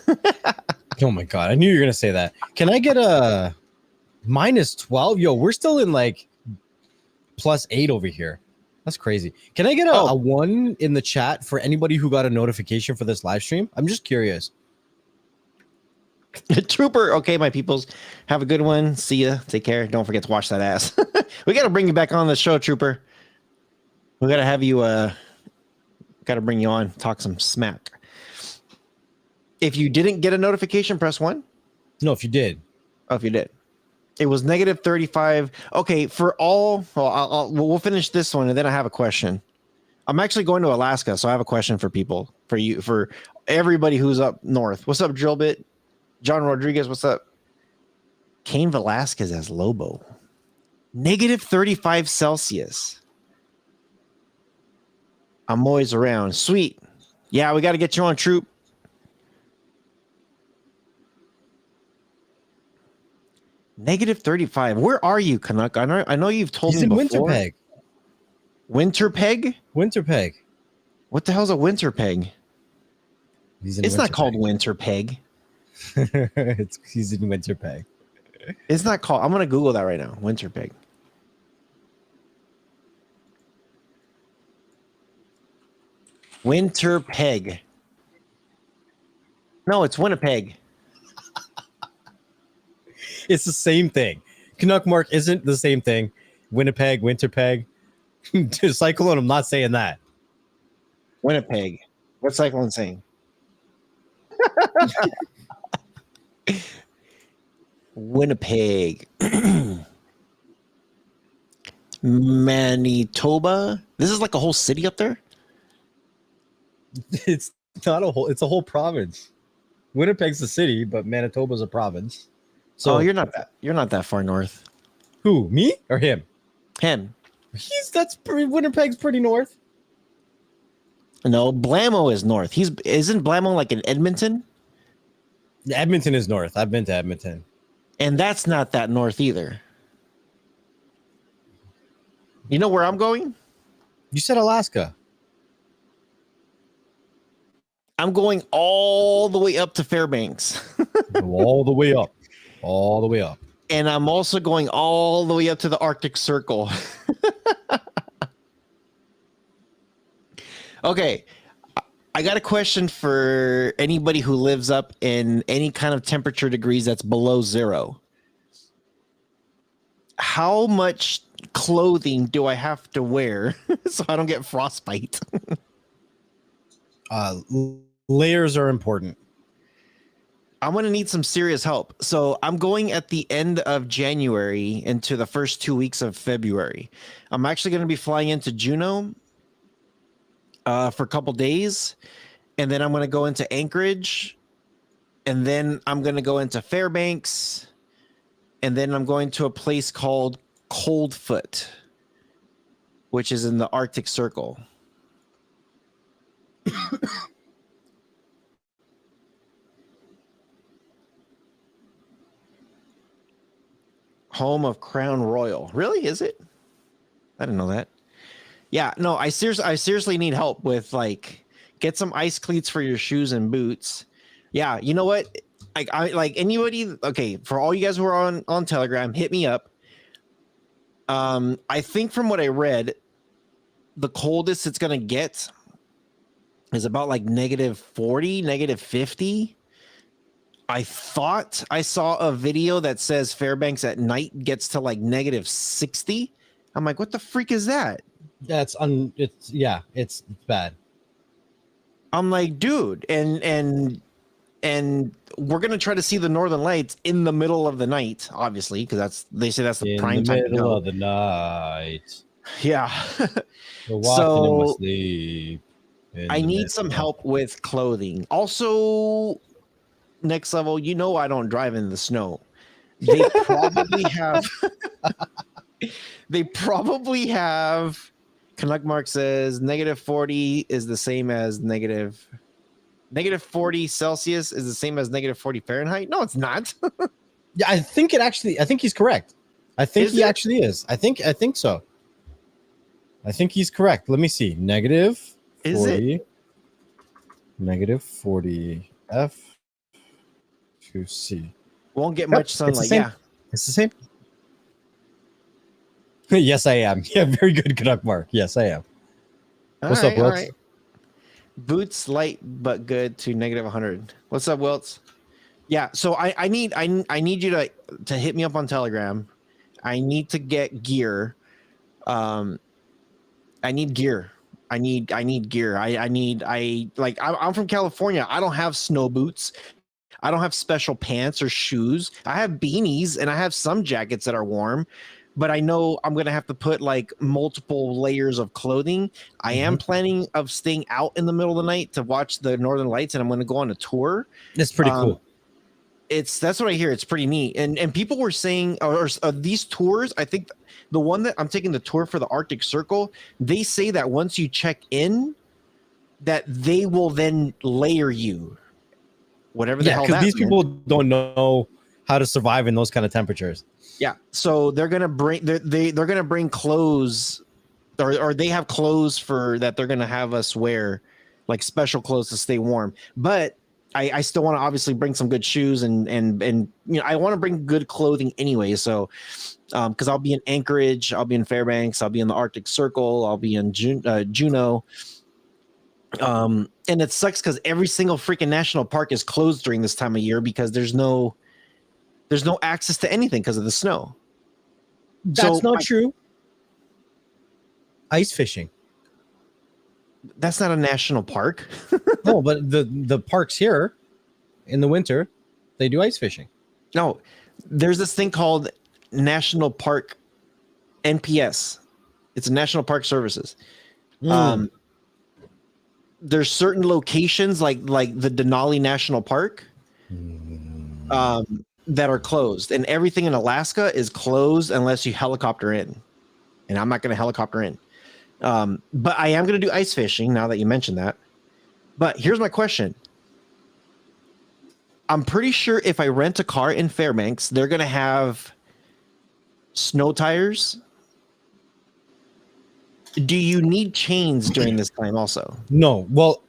Oh my god, I knew you were gonna say that. Can I get a -12? Yo, we're still in like +8 over here. That's crazy. Can I get a 1 in the chat for anybody who got a notification for this live stream? I'm just curious. Trooper. Okay, my peoples, have a good one. See ya. Take care. Don't forget to wash that ass. We got to bring you back on the show, Trooper. We got to have you got to bring you on, talk some smack. If you didn't get a notification, press 1. No, if you did. Oh, if you did. It was -35. Okay, for all, well, we'll finish this one and then I have a question. I'm actually going to Alaska, so I have a question for people, for you, for everybody who's up north. What's up, Drillbit? John Rodriguez, what's up? Cain Velasquez as Lobo. -35 Celsius. I'm always around. Sweet. Yeah, we got to get you on, Troop. -35. Where are you, Canuck? I know you've told He's me in before. Winterpeg. Winterpeg? Winterpeg. What the hell's a Winterpeg? It's not called Winterpeg. He's in Winterpeg. It's not called. I'm gonna Google that right now. Winterpeg. Winterpeg. No, it's Winnipeg. It's the same thing. Canuck Mark isn't the same thing. Winnipeg, Winterpeg. Cyclone, I'm not saying that. Winnipeg. What's Cyclone saying? Winnipeg. Manitoba. This is like a whole city up there. It's not a whole. It's a whole province. Winnipeg's a city, but Manitoba's a province. So you're not that far north. Who? Me or him? Him. Winnipeg's pretty north. No, Blamo is north. Isn't Blamo like in Edmonton? Edmonton is north. I've been to Edmonton. And that's not that north either. You know where I'm going? You said Alaska. I'm going all the way up to Fairbanks. Go all the way up. All the way up. And I'm also going all the way up to the Arctic Circle. Okay. I got a question for anybody who lives up in any kind of temperature degrees that's below 0. How much clothing do I have to wear so I don't get frostbite? Layers are important. I'm going to need some serious help. So I'm going at the end of January into the first 2 weeks of February. I'm actually going to be flying into Juneau for a couple days. And then I'm going to go into Anchorage. And then I'm going to go into Fairbanks. And then I'm going to a place called Coldfoot, which is in the Arctic Circle. Home of Crown Royal. Really? Is it? I didn't know that. Yeah, no, I seriously need help with like get some ice cleats for your shoes and boots. Yeah, you know what? I like anybody. Okay, for all you guys who are on Telegram, hit me up. I think from what I read, the coldest it's gonna get is about like -40, -50. I thought I saw a video that says Fairbanks at night gets to like -60. I'm like, what the freak is that? It's bad. I'm like, dude, and we're gonna try to see the Northern Lights in the middle of the night, obviously, because they say that's the prime time. In the middle of the night. Yeah. We're walking in my sleep. I need some help with clothing. Also, next level, I don't drive in the snow. They probably have. They probably have. Canuck Mark says -40 is the same as -40 Celsius is the same as -40 Fahrenheit. No, it's not. Yeah, I think he's correct. I think he actually is. I think so. I think he's correct. Let me see. -40. Is it? -40 F to C. Won't get much sunlight. Yeah. It's the same. Yes, I am. Yeah, very good, Canuck Mark. Yes, I am. What's up, Wilts? Right. Boots light but good to -100. What's up, Wilts? Yeah, so I need you to hit me up on Telegram. I need to get gear. I need gear. I need gear. I'm from California. I don't have snow boots. I don't have special pants or shoes. I have beanies and I have some jackets that are warm. But I know I'm going to have to put like multiple layers of clothing. I am planning of staying out in the middle of the night to watch the Northern Lights, and I'm going to go on a tour. That's pretty cool. That's what I hear. It's pretty neat. And people were saying, or these tours, I think the one that I'm taking the tour for the Arctic Circle, they say that once you check in, that they will then layer you. Whatever the hell that because these people don't know how to survive in those kind of temperatures. Yeah, so they're gonna bring clothes, or they have clothes for that they're gonna have us wear, like special clothes to stay warm. But I still want to obviously bring some good shoes and I want to bring good clothing anyway. So because I'll be in Anchorage, I'll be in Fairbanks, I'll be in the Arctic Circle, I'll be in Juneau. And it sucks because every single freaking national park is closed during this time of year because there's no access to anything because of the snow. That's not true. Ice fishing. That's not a national park. No, but the parks here in the winter, they do ice fishing. No, there's this thing called National Park NPS. It's a National Park Services. There's certain locations like the Denali National Park. That are closed, and everything in Alaska is closed unless you helicopter in, and I'm not going to helicopter in. But I am going to do ice fishing now that you mentioned that. But here's my question. I'm pretty sure if I rent a car in Fairbanks, they're going to have snow tires. Do you need chains during this time also? No. Well,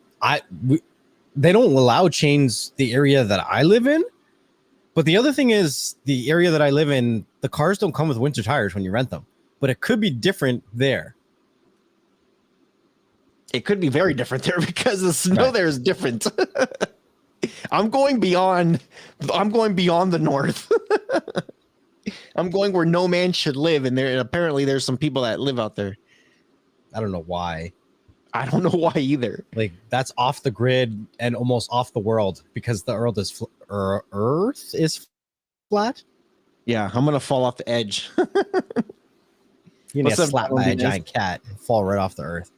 they don't allow chains the area that I live in. But the other thing is the area that I live in, the cars don't come with winter tires when you rent them. But it could be different there. It could be very different there because the snow there is different. I'm going beyond the north. I'm going where no man should live, and apparently there's some people that live out there. I don't know why. I don't know why either. Like, that's off the grid and almost off the world because the Earth is flat. Yeah, I'm gonna fall off the edge. You need to slap by a giant cat and fall right off the Earth.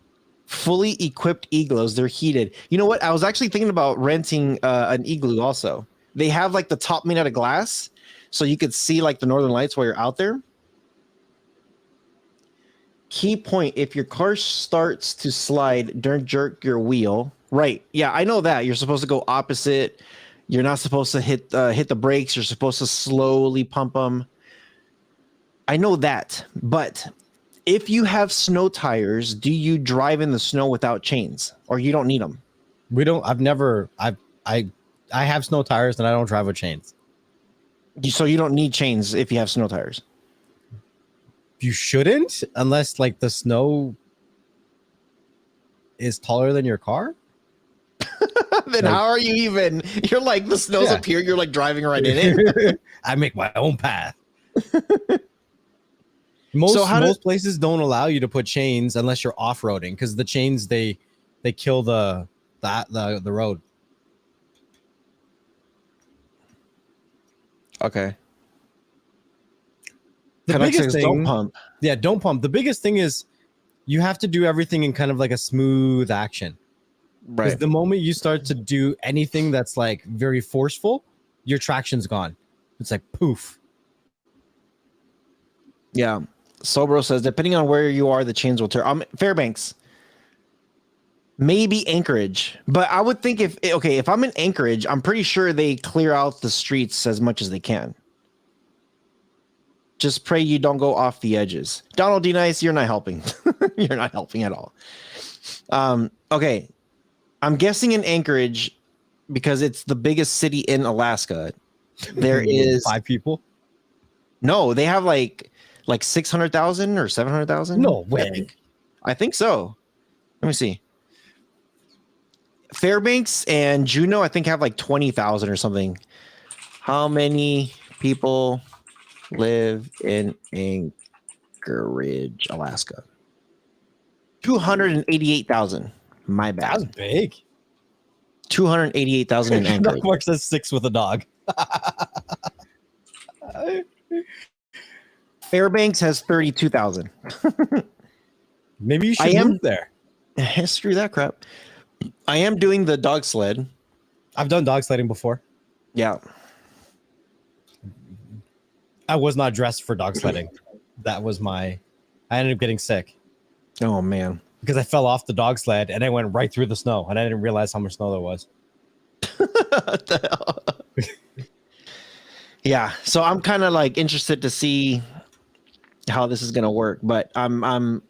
Fully equipped igloos. They're heated. You know what? I was actually thinking about renting an igloo also. They have like the top made out of glass, so you could see like the northern lights while you're out there. Key point: if your car starts to slide, don't jerk your wheel. Right? Yeah, I know that. You're supposed to go opposite. You're not supposed to hit the brakes. You're supposed to slowly pump them. I know that, but if you have snow tires, do you drive in the snow without chains, or you don't need them? We don't. I have snow tires and I don't drive with chains. So you don't need chains if you have snow tires. You shouldn't, unless like the snow is taller than your car. Then how are you even? You're like, the snow's up here. You're like driving right in it. I make my own path. Most places don't allow you to put chains unless you're off-roading, because the chains they kill the road. Okay. The biggest thing, don't pump. Yeah, don't pump. The biggest thing is you have to do everything in kind of like a smooth action. Right. Because the moment you start to do anything that's like very forceful, your traction's gone. It's like poof. Yeah. Sobro says, depending on where you are, the chains will tear. Fairbanks. Maybe Anchorage. But I would think if I'm in Anchorage, I'm pretty sure they clear out the streets as much as they can. Just pray you don't go off the edges. Donald D. Nice, you're not helping. You're not helping at all. Okay. I'm guessing in Anchorage, because it's the biggest city in Alaska, there is 5 people. No, they have like 600,000 or 700,000. No way. I think so. Let me see. Fairbanks and Juneau, I think, have like 20,000 or something. How many people live in Anchorage, Alaska? 288,000. My bad. That's big. 288,000 in Anchorage. Mark says 6 with a dog. Fairbanks has 32,000. Maybe you should move there. Screw that crap. I am doing the dog sled. I've done dog sledding before. Yeah. I was not dressed for dog sledding. That was I ended up getting sick. Oh, man. Because I fell off the dog sled and I went right through the snow and I didn't realize how much snow there was. What the hell? Yeah. So I'm kind of like interested to see how this is going to work, but I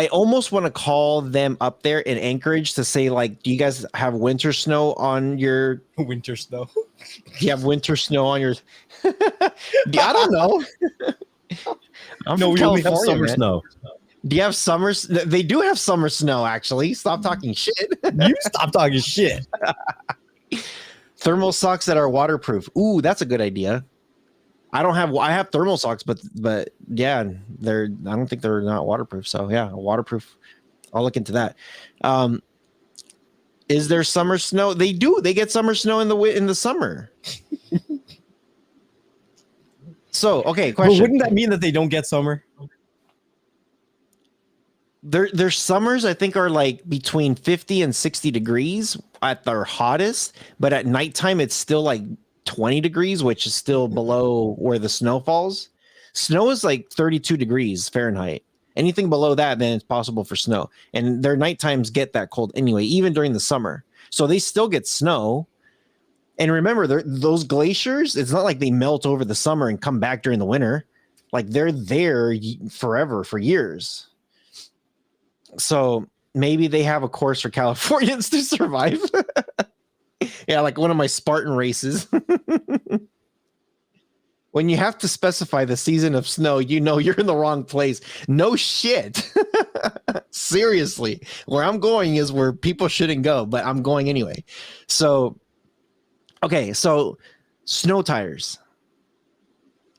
almost want to call them up there in Anchorage to say, like, do you guys have winter snow on your winter snow? Do you have winter snow on your I don't know. No, we only have summer snow. Do you have summer? They do have summer snow, actually. Stop talking shit. You stop talking shit. Thermal socks that are waterproof. Ooh, that's a good idea. I have thermal socks, but yeah, I don't think they're not waterproof. So yeah, waterproof. I'll look into that. Is there summer snow? They do. They get summer snow in the summer. So, okay, question. But wouldn't that mean that they don't get summer? Their summers, I think, are like between 50 and 60 degrees at their hottest, but at nighttime it's still like 20 degrees, which is still below where the snow falls. Snow is like 32 degrees Fahrenheit. Anything below that, then it's possible for snow. And their nighttimes get that cold anyway, even during the summer. So they still get snow. And remember, those glaciers, it's not like they melt over the summer and come back during the winter. Like, they're there forever, for years. So maybe they have a course for Californians to survive. Yeah, like one of my Spartan races. When you have to specify the season of snow, you know you're in the wrong place. No shit. Seriously. Where I'm going is where people shouldn't go, but I'm going anyway. So, okay, so snow tires.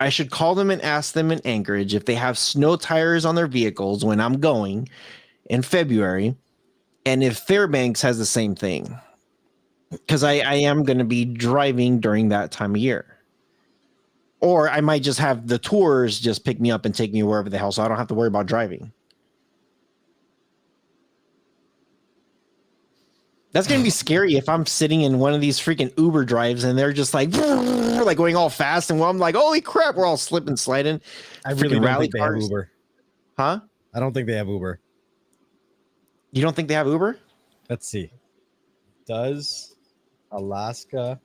I should call them and ask them in Anchorage if they have snow tires on their vehicles when I'm going in February, and if Fairbanks has the same thing. Because I am going to be driving during that time of year. Or I might just have the tours just pick me up and take me wherever the hell, so I don't have to worry about driving. That's going to be scary if I'm sitting in one of these freaking Uber drives and they're just like going all fast. And I'm like, holy crap, we're all slipping, sliding. I really don't think they have Uber. Huh? I don't think they have Uber. You don't think they have Uber? Let's see. Does Alaska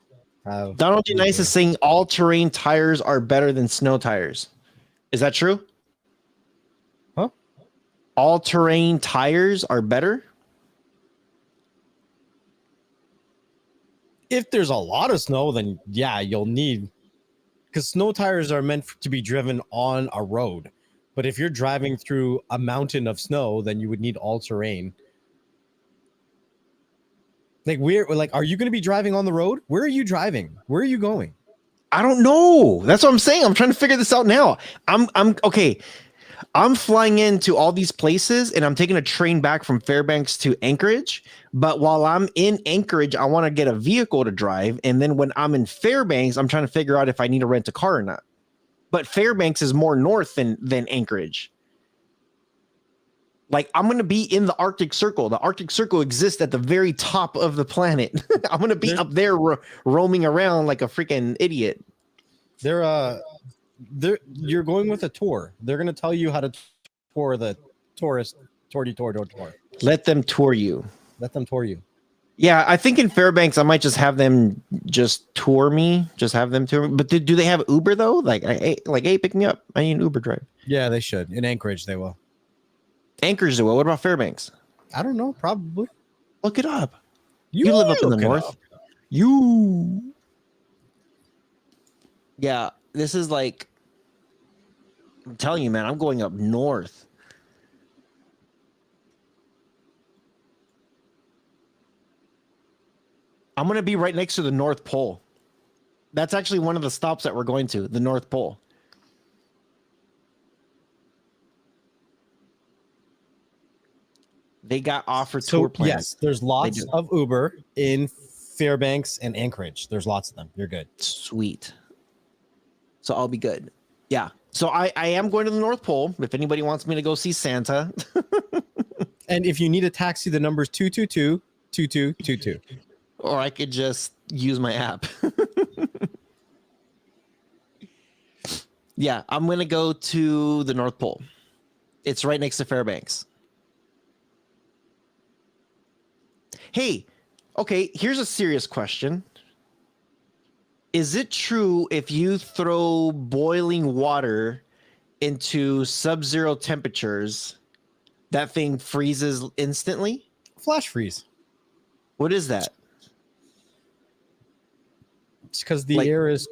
have Donald J. Uber? Nice is saying all-terrain tires are better than snow tires. Is that true? Huh? All-terrain tires are better? If there's a lot of snow, then yeah, you'll need, because snow tires are meant to be driven on a road. But if you're driving through a mountain of snow, then you would need all-terrain. Like, are you going to be driving on the road? Where are you driving? Where are you going? I don't know. That's what I'm saying. I'm trying to figure this out now. I'm okay. I'm flying into all these places and I'm taking a train back from Fairbanks to Anchorage. But while I'm in Anchorage, I want to get a vehicle to drive. And then when I'm in Fairbanks, I'm trying to figure out if I need to rent a car or not. But Fairbanks is more north than Anchorage. Like, I'm going to be in the Arctic Circle. The Arctic Circle exists at the very top of the planet. I'm going to be up there roaming around like a freaking idiot. You're going with a tour. They're going to tell you how to tour the tour. Let them tour you. Let them tour you. Yeah, I think in Fairbanks, I might just have them just tour me. Just have them tour me. But do they have Uber, though? Like, hey, pick me up. I need an Uber drive. Yeah, they should. In Anchorage, they will. Anchorage, what about Fairbanks? I don't know. Probably. Look it up. You live up in the north. Yeah, this is like, I'm telling you, man, I'm going up north. I'm going to be right next to the North Pole. That's actually one of the stops that we're going to, the North Pole. They got offered tour plans. Yes, there's lots of Uber in Fairbanks and Anchorage. There's lots of them. You're good. Sweet. So I'll be good. Yeah. So I am going to the North Pole. If anybody wants me to go see Santa. And if you need a taxi, the number is 222-2222. Or I could just use my app. Yeah, I'm going to go to the North Pole. It's right next to Fairbanks. Hey, okay, here's a serious question. Is it true if you throw boiling water into sub-zero temperatures, that thing freezes instantly? Flash freeze. What is that? It's because the air is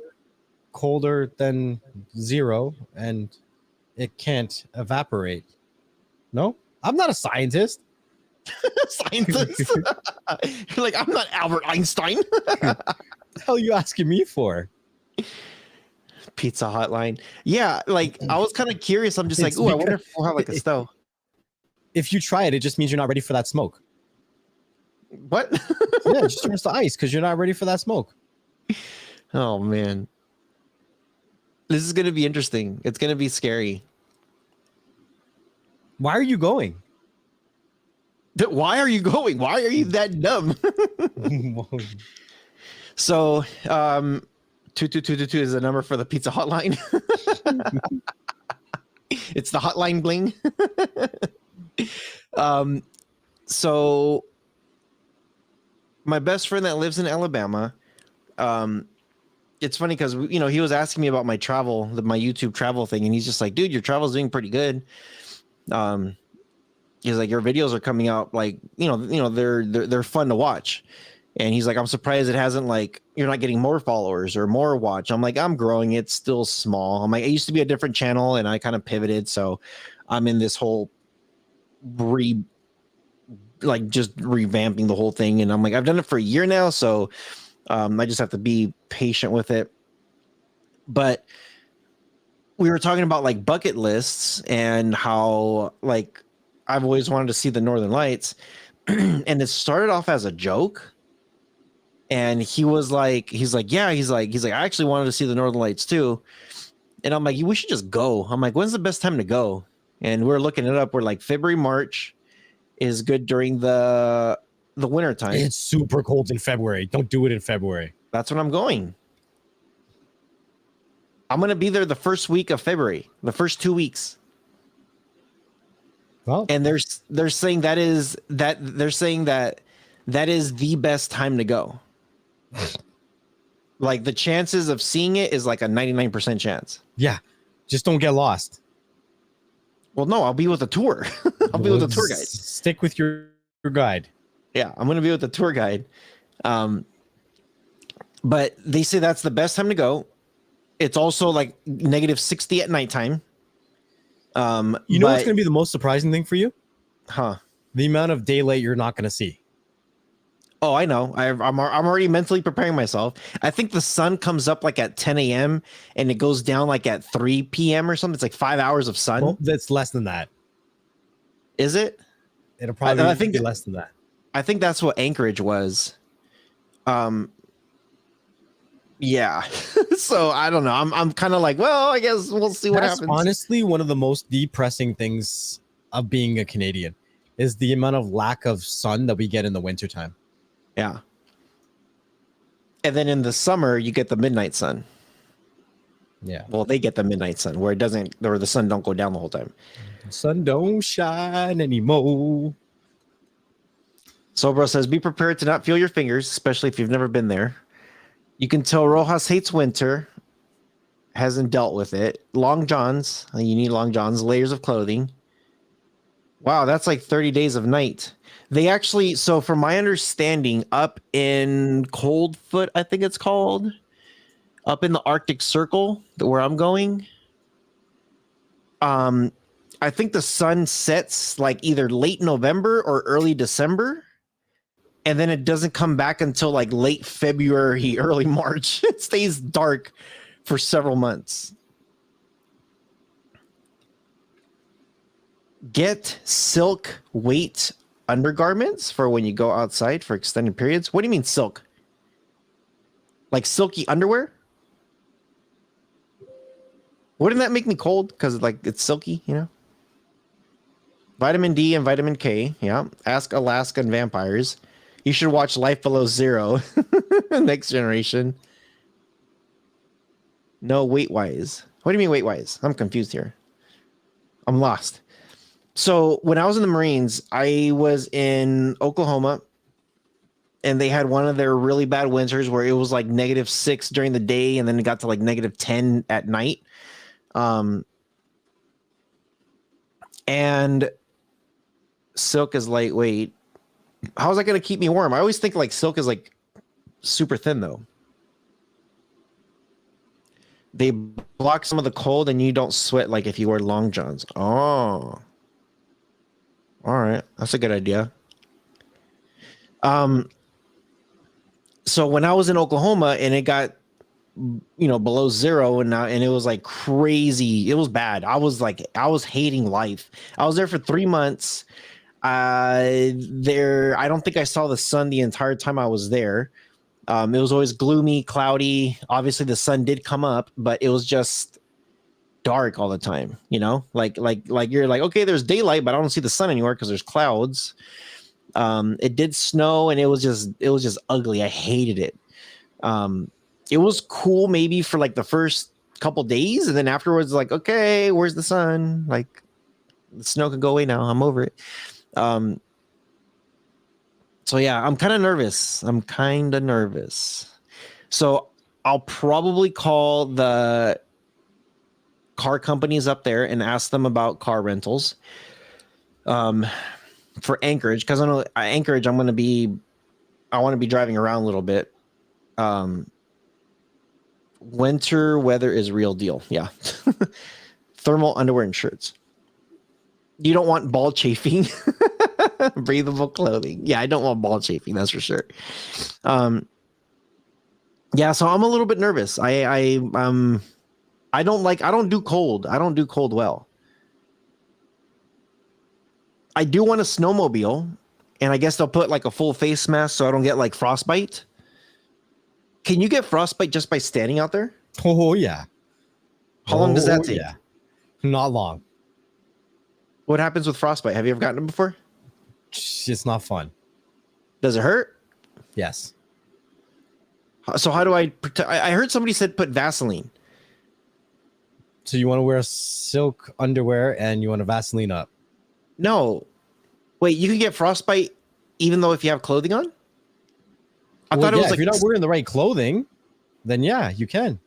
colder than zero and it can't evaporate. No? I'm not a scientist. Scientist? You're like, I'm not Albert Einstein. The hell are you asking me for? Pizza Hotline. Yeah, like I was kind of curious. I'm just like, oh, I wonder if we'll have like a stove. If you try it, it just means you're not ready for that smoke. What? Yeah, it just turns to ice because you're not ready for that smoke. Oh man, this is gonna be interesting. It's gonna be scary. Why are you going? Why are you going? Why are you that dumb? So, 2222 is the number for the pizza hotline. It's the hotline bling. So my best friend that lives in Alabama, it's funny because he was asking me about my travel, my YouTube travel thing, and he's just like, dude, your travel's doing pretty good. he's like, your videos are coming out like, they're fun to watch. And he's like, I'm surprised it hasn't like, you're not getting more followers or more watch. I'm like, I'm growing. It's still small. I'm like, it used to be a different channel and I kind of pivoted. So I'm in this whole just revamping the whole thing. And I'm like, I've done it for a year now. So I just have to be patient with it. But we were talking about like bucket lists and how like I've always wanted to see the Northern Lights. And it started off as a joke. And he's like, I actually wanted to see the Northern Lights too. And I'm like, we should just go. I'm like, when's the best time to go? And we're looking it up. We're like February, March is good during the winter time. It's super cold in February. Don't do it in February. That's when I'm going. I'm going to be there the first week of February, the first 2 weeks. Well, and they're saying that is the best time to go. Like the chances of seeing it is like a 99% chance. Yeah. Just don't get lost. Well, no, I'll be with a tour. I'll be with a tour guide. Stick with your guide. Yeah, I'm going to be with the tour guide. But they say that's the best time to go. It's also like -60 at nighttime. You know what's going to be the most surprising thing for you? Huh? The amount of daylight you're not going to see. Oh, I know. I'm already mentally preparing myself. I think the sun comes up like at 10 a.m. and it goes down like at 3 p.m. or something. It's like 5 hours of sun. Well, that's less than that. Is it? It'll probably I think be less than that. I think that's what Anchorage was. Yeah. So I don't know. I'm kind of like, well, I guess we'll see what happens. Honestly, one of the most depressing things of being a Canadian is the amount of lack of sun that we get in the wintertime. Yeah. And then in the summer, you get the midnight sun. Yeah. Well, they get the midnight sun where the sun don't go down the whole time. The sun don't shine anymore. Sobro says, be prepared to not feel your fingers, especially if you've never been there. You can tell Rojas hates winter, hasn't dealt with it. Long johns, you need long johns, layers of clothing. Wow, that's like 30 days of night. They actually, so from my understanding, up in Coldfoot, I think it's called, up in the Arctic Circle, where I'm going, I think the sun sets like either late November or early December. And then it doesn't come back until like late February, early March. It stays dark for several months. Get silk weight undergarments for when you go outside for extended periods. What do you mean silk? Like silky underwear? Wouldn't that make me cold? Because like it's silky, you know? Vitamin D and vitamin K. Yeah. Ask Alaskan vampires. You should watch Life Below Zero. Next Generation. No, weight-wise. What do you mean weight-wise? I'm confused here. I'm lost. So when I was in the Marines, I was in Oklahoma, and they had one of their really bad winters where it was like -6 during the day, and then it got to like -10 at night. And silk is lightweight. How is that going to keep me warm? I always think like silk is like super thin though. They block some of the cold and you don't sweat like if you wear long johns. Oh. All right. That's a good idea. So when I was in Oklahoma and it got, below zero and it was like crazy. It was bad. I was hating life. I was there for 3 months. I don't think I saw the sun the entire time I was there. It was always gloomy, cloudy. Obviously the sun did come up, but it was just dark all the time, like you're like, okay, there's daylight, but I don't see the sun anywhere because there's clouds. It did snow and it was just ugly. I hated it. It was cool maybe for like the first couple days, and then afterwards, like, okay, where's the sun? Like the snow can go away now. I'm over it. So yeah, I'm kind of nervous. So I'll probably call the car companies up there and ask them about car rentals. For Anchorage, because I know Anchorage, I want to be driving around a little bit. Winter weather is real deal. Yeah. Thermal underwear and shirts. You don't want ball chafing. Breathable clothing. Yeah, I don't want ball chafing, that's for sure. Yeah, so I'm a little bit nervous. I don't do cold. I don't do cold well. I do want a snowmobile, and I guess they'll put like a full face mask so I don't get like frostbite. Can you get frostbite just by standing out there? Oh yeah. How long does that take? Yeah. Not long. What happens with frostbite? Have you ever gotten it before? It's not fun. Does it hurt? Yes. So how do I protect? I heard somebody said put Vaseline. So you want to wear silk underwear and you want to Vaseline up? No. Wait, you can get frostbite even though if you have clothing on? I thought it was like if you're not wearing the right clothing, then yeah, you can.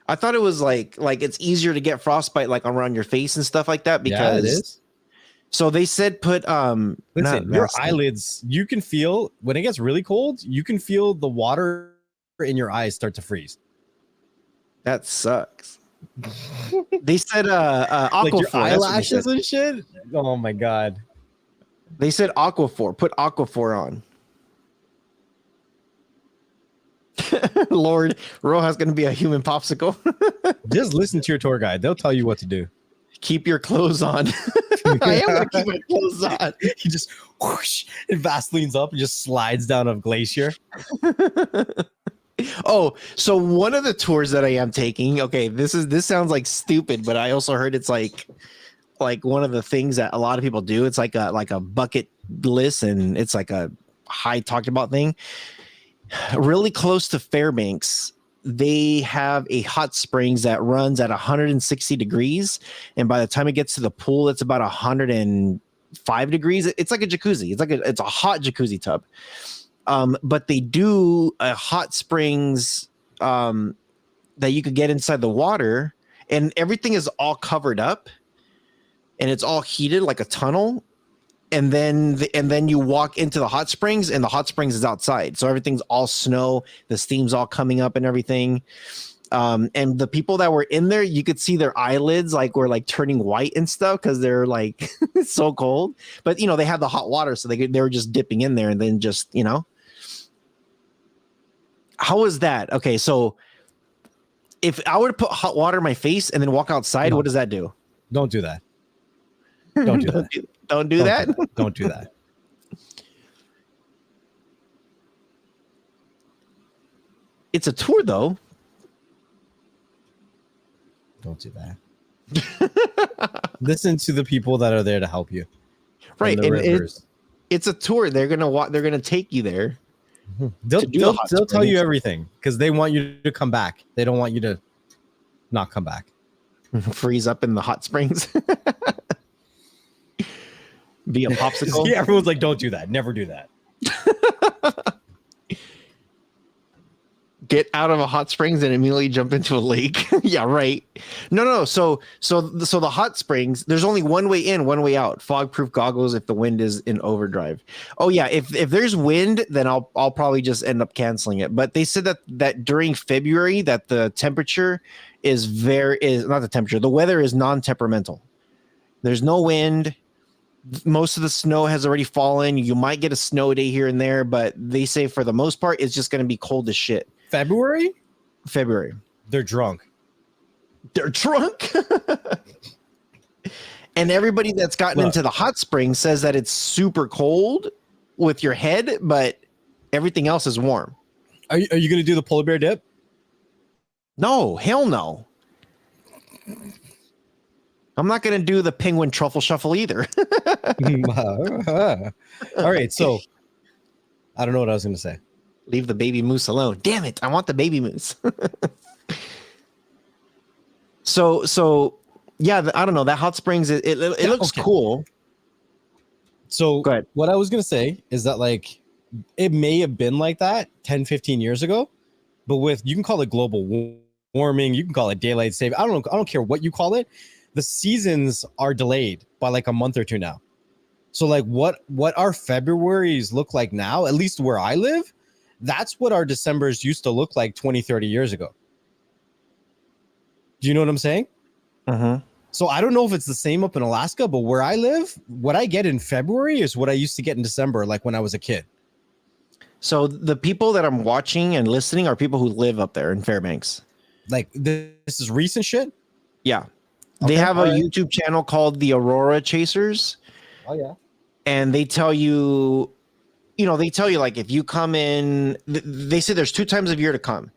I thought it was like it's easier to get frostbite like around your face and stuff like that because it is. So they said put listen, your eyelids, you can feel when it gets really cold, you can feel the water in your eyes start to freeze. That sucks. They said Aquaphor, like your eyelashes and shit. Oh my god. They said Aquaphor. Put Aquaphor on. Lord, Roja's going to be a human popsicle. Just listen to your tour guide. They'll tell you what to do. Keep your clothes on. I am going to keep my clothes on. He just whoosh, and Vaseline's up and just slides down a glacier. Oh, so one of the tours that I am taking, okay, this sounds like stupid, but I also heard it's like one of the things that a lot of people do. It's like a bucket list, and it's like a high talked about thing. Really close to Fairbanks, they have a hot springs that runs at 160 degrees, and by the time it gets to the pool, it's about 105 degrees. It's like a jacuzzi. It's a hot jacuzzi tub. But they do a hot springs that you could get inside the water, and everything is all covered up, and it's all heated like a tunnel. And then you walk into the hot springs, and the hot springs is outside, so everything's all snow. The steam's all coming up and everything. And the people that were in there, you could see their eyelids were turning white and stuff because they're like it's so cold. But they had the hot water, so they were just dipping in there and then just How was that? Okay, so if I were to put hot water in my face and then walk outside, what does that do? Don't do that. Don't do that. Don't do that. Don't do that. It's a tour, though. Don't do that. Listen to the people that are there to help you. Right, and it's a tour. They're gonna take you there. They'll tell you everything because they want you to come back. They don't want you to not come back. Freeze up in the hot springs. Be a popsicle. Yeah, everyone's like, don't do that. Never do that. Get out of a hot springs and immediately jump into a lake. Yeah, right. No. So the hot springs, there's only one way in, one way out. Fog-proof goggles if the wind is in overdrive. Oh yeah, if there's wind, then I'll probably just end up canceling it. But they said that during February that the temperature is not the temperature. The weather is non-temperamental. There's no wind. Most of the snow has already fallen. You might get a snow day here and there, but they say for the most part, it's just going to be cold as shit. February. They're drunk. And everybody that's gotten into the hot spring says that it's super cold with your head, but everything else is warm. Are you going to do the polar bear dip? No, hell no. I'm not going to do the penguin truffle shuffle either. All right, so I don't know what I was going to say. Leave the baby moose alone. Damn it, I want the baby moose. So yeah, I don't know. That hot springs, it looks cool. So what I was going to say is that it may have been like that 10, 15 years ago, but you can call it global warming, you can call it daylight saving. I don't care what you call it. The seasons are delayed by a month or two now. So like what our Februaries look like now, at least where I live, that's what our Decembers used to look like 20, 30 years ago. Do you know what I'm saying? Mm-hmm. So I don't know if it's the same up in Alaska, but where I live, what I get in February is what I used to get in December, like when I was a kid. So the people that I'm watching and listening are people who live up there in Fairbanks. Like this is recent shit. Yeah. They Okay, have a all right. YouTube channel called the Aurora Chasers. Oh yeah. And they tell you, they tell you like if you come in, they say there's 2 times of year to come.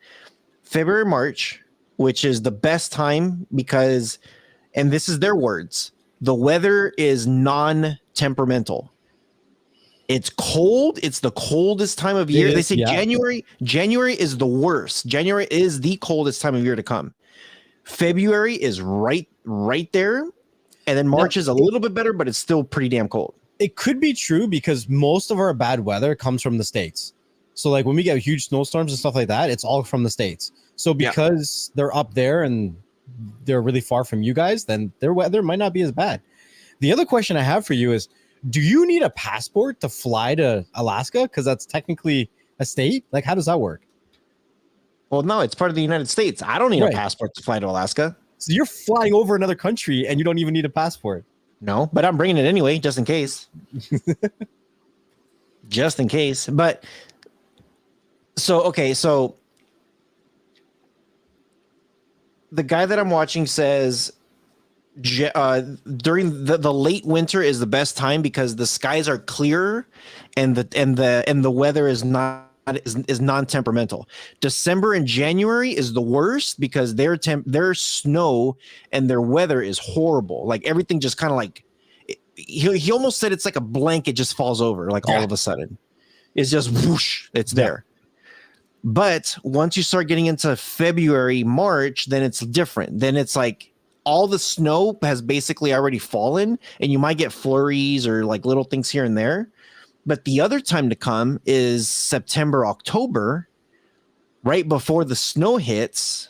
February, March, which is the best time because, and this is their words, the weather is non-temperamental. It's cold. It's the coldest time of year. They say January is the worst. January is the coldest time of year to come. February is right there. And then March is a little bit better, but it's still pretty damn cold. It could be true because most of our bad weather comes from the States. So like when we get huge snowstorms and stuff like that, it's all from the States. So because they're up there and they're really far from you guys, then their weather might not be as bad. The other question I have for you is, do you need a passport to fly to Alaska? Because that's technically a state. Like, how does that work? Well, no, it's part of the United States. I don't need a passport to fly to Alaska. So you're flying over another country and you don't even need a passport. No, but I'm bringing it anyway, just in case. Just in case. But so the guy that I'm watching says during the late winter is the best time because the skies are clear and the weather is non-temperamental. December and January is the worst because their snow and their weather is horrible. Like everything just kind of like he almost said it's like a blanket just falls over like all of a sudden. It's just whoosh, it's there. But once you start getting into February, March, then it's different. Then it's like all the snow has basically already fallen and you might get flurries or like little things here and there. But the other time to come is September, October, right before the snow hits.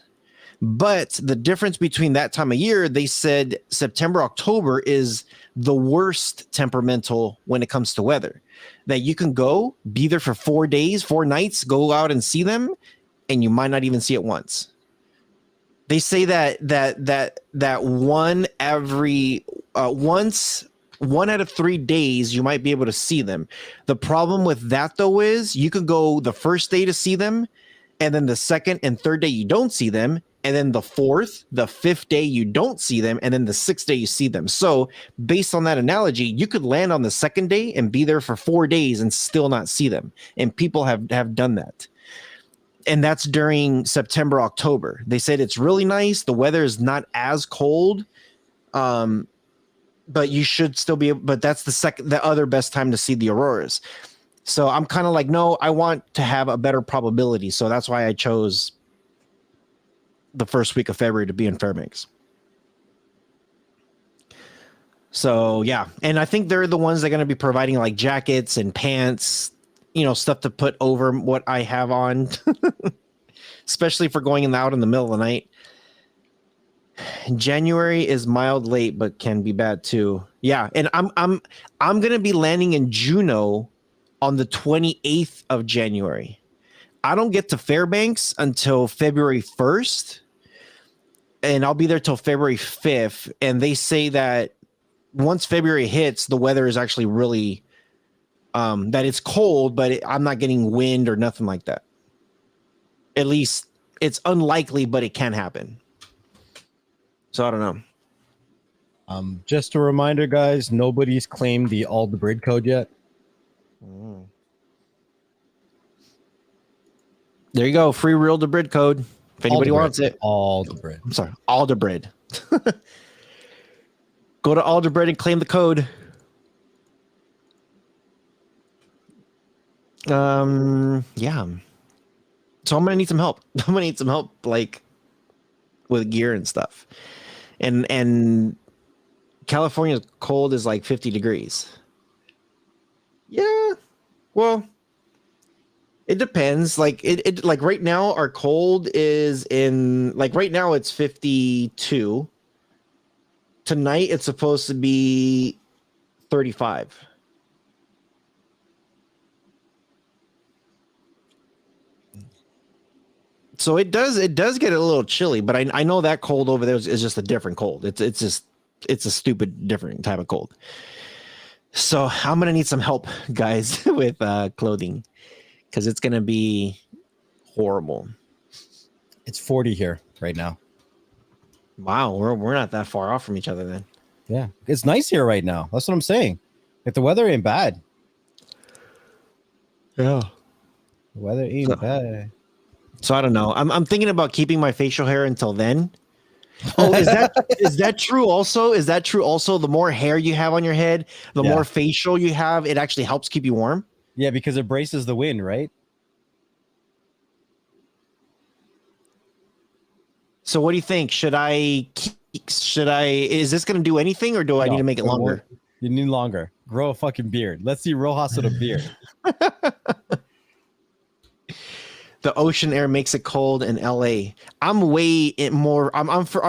But the difference between that time of year, they said September, October is the worst temperamental when it comes to weather. That you can go, be there for 4 days, 4 nights, go out and see them, and you might not even see it once. They say that one out of 3 days you might be able to see them. The problem with that though is you could go the first day to see them, and then the second and third day you don't see them, and then the fourth, the fifth day you don't see them, and then the sixth day you see them. So based on that analogy, you could land on the second day and be there for 4 days and still not see them. And people have done that. And that's during September, October. They said it's really nice. The weather is not as cold. But you should still be able, but that's the other best time to see the auroras. So I'm kind of like, no, I want to have a better probability. So that's why I chose the first week of February to be in Fairbanks. So yeah. And I think they're the ones that are going to be providing like jackets and pants, stuff to put over what I have on, especially for going out in the middle of the night. January is mild late, but can be bad too. Yeah, and I'm gonna be landing in Juneau on the 28th of January. I don't get to Fairbanks until February 1st, and I'll be there till February 5th. And they say that once February hits, the weather is actually really that it's cold, but I'm not getting wind or nothing like that. At least it's unlikely, but it can happen. So I don't know. Just a reminder, guys, nobody's claimed the all the bread code yet. There you go. Free real the bread code. If anybody wants it. All the bread. I'm sorry. All the bread. Go to all the bread and claim the code. Yeah. So I'm gonna need some help. I'm gonna need some help, like with gear and stuff. And California's cold is like 50 degrees. Yeah. Well, it depends. Like it like right now our cold is in like right now it's 52. Tonight it's supposed to be 35. So it does get a little chilly, but I know that cold over there is just a different cold. It's a stupid different type of cold. So I'm gonna need some help, guys, with clothing, because it's gonna be horrible. It's 40 here right now. Wow, we're not that far off from each other then. Yeah, it's nice here right now. That's what I'm saying. If the weather ain't bad, Yeah. the weather ain't bad. So I don't know. I'm thinking about keeping my facial hair until then. Oh, is that true also? Is that true also? The more hair you have on your head, the more facial you have, it actually helps keep you warm. Yeah, because it braces the wind, right? So what do you think? Is this going to do anything, or do I need to make it longer? You need longer. Grow a fucking beard. Let's see Rojas with a beard. The ocean air makes it cold in LA. I'm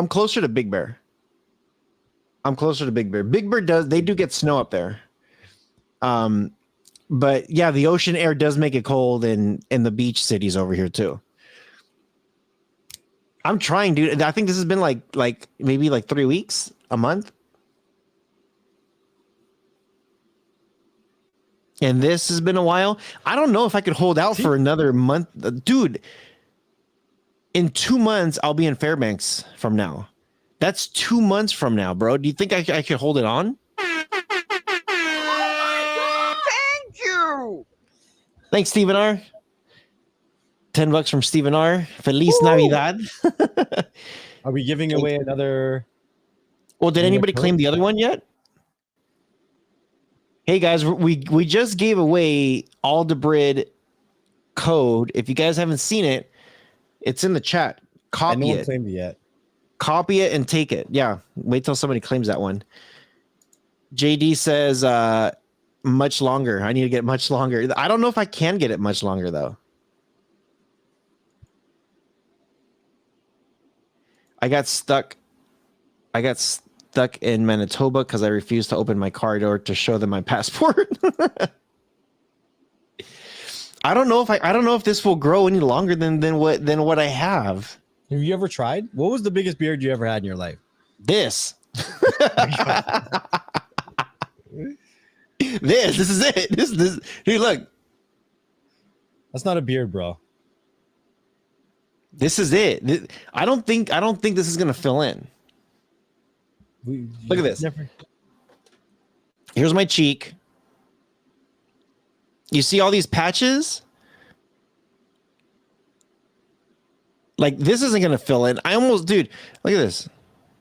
closer to Big Bear. I'm closer to Big Bear. Big Bear they do get snow up there. But yeah, the ocean air does make it cold in the beach cities over here too. I'm trying, dude. I think this has been like maybe 3 weeks, a month. And this has been a while. I don't know if I could hold out for another month. Dude, in 2 months, I'll be in Fairbanks from now. That's 2 months from now, bro. Do you think I could hold it on? Oh my God, thank you. Thanks, Stephen R. $10 from Stephen R. Feliz Navidad. Are we giving away another? Well, did anybody claim the other one yet? Hey guys, we just gave away Aldebrid code. If you guys haven't seen it, it's in the chat. Copy No one it. claimed it yet. Copy it and take it. Yeah, wait till somebody claims that one. JD says much longer. I need to get much longer. I don't know if I can get it much longer though. I got stuck in Manitoba because I refused to open my car door to show them my passport. I don't know if this will grow any longer than what I have. Have you ever tried? What was the biggest beard you ever had in your life? This. This is it. This. Hey, look. That's not a beard, bro. This is it. I don't think this is gonna fill in. Look at this. Here's my cheek. You see all these patches? Like this isn't gonna fill in. Dude, look at this.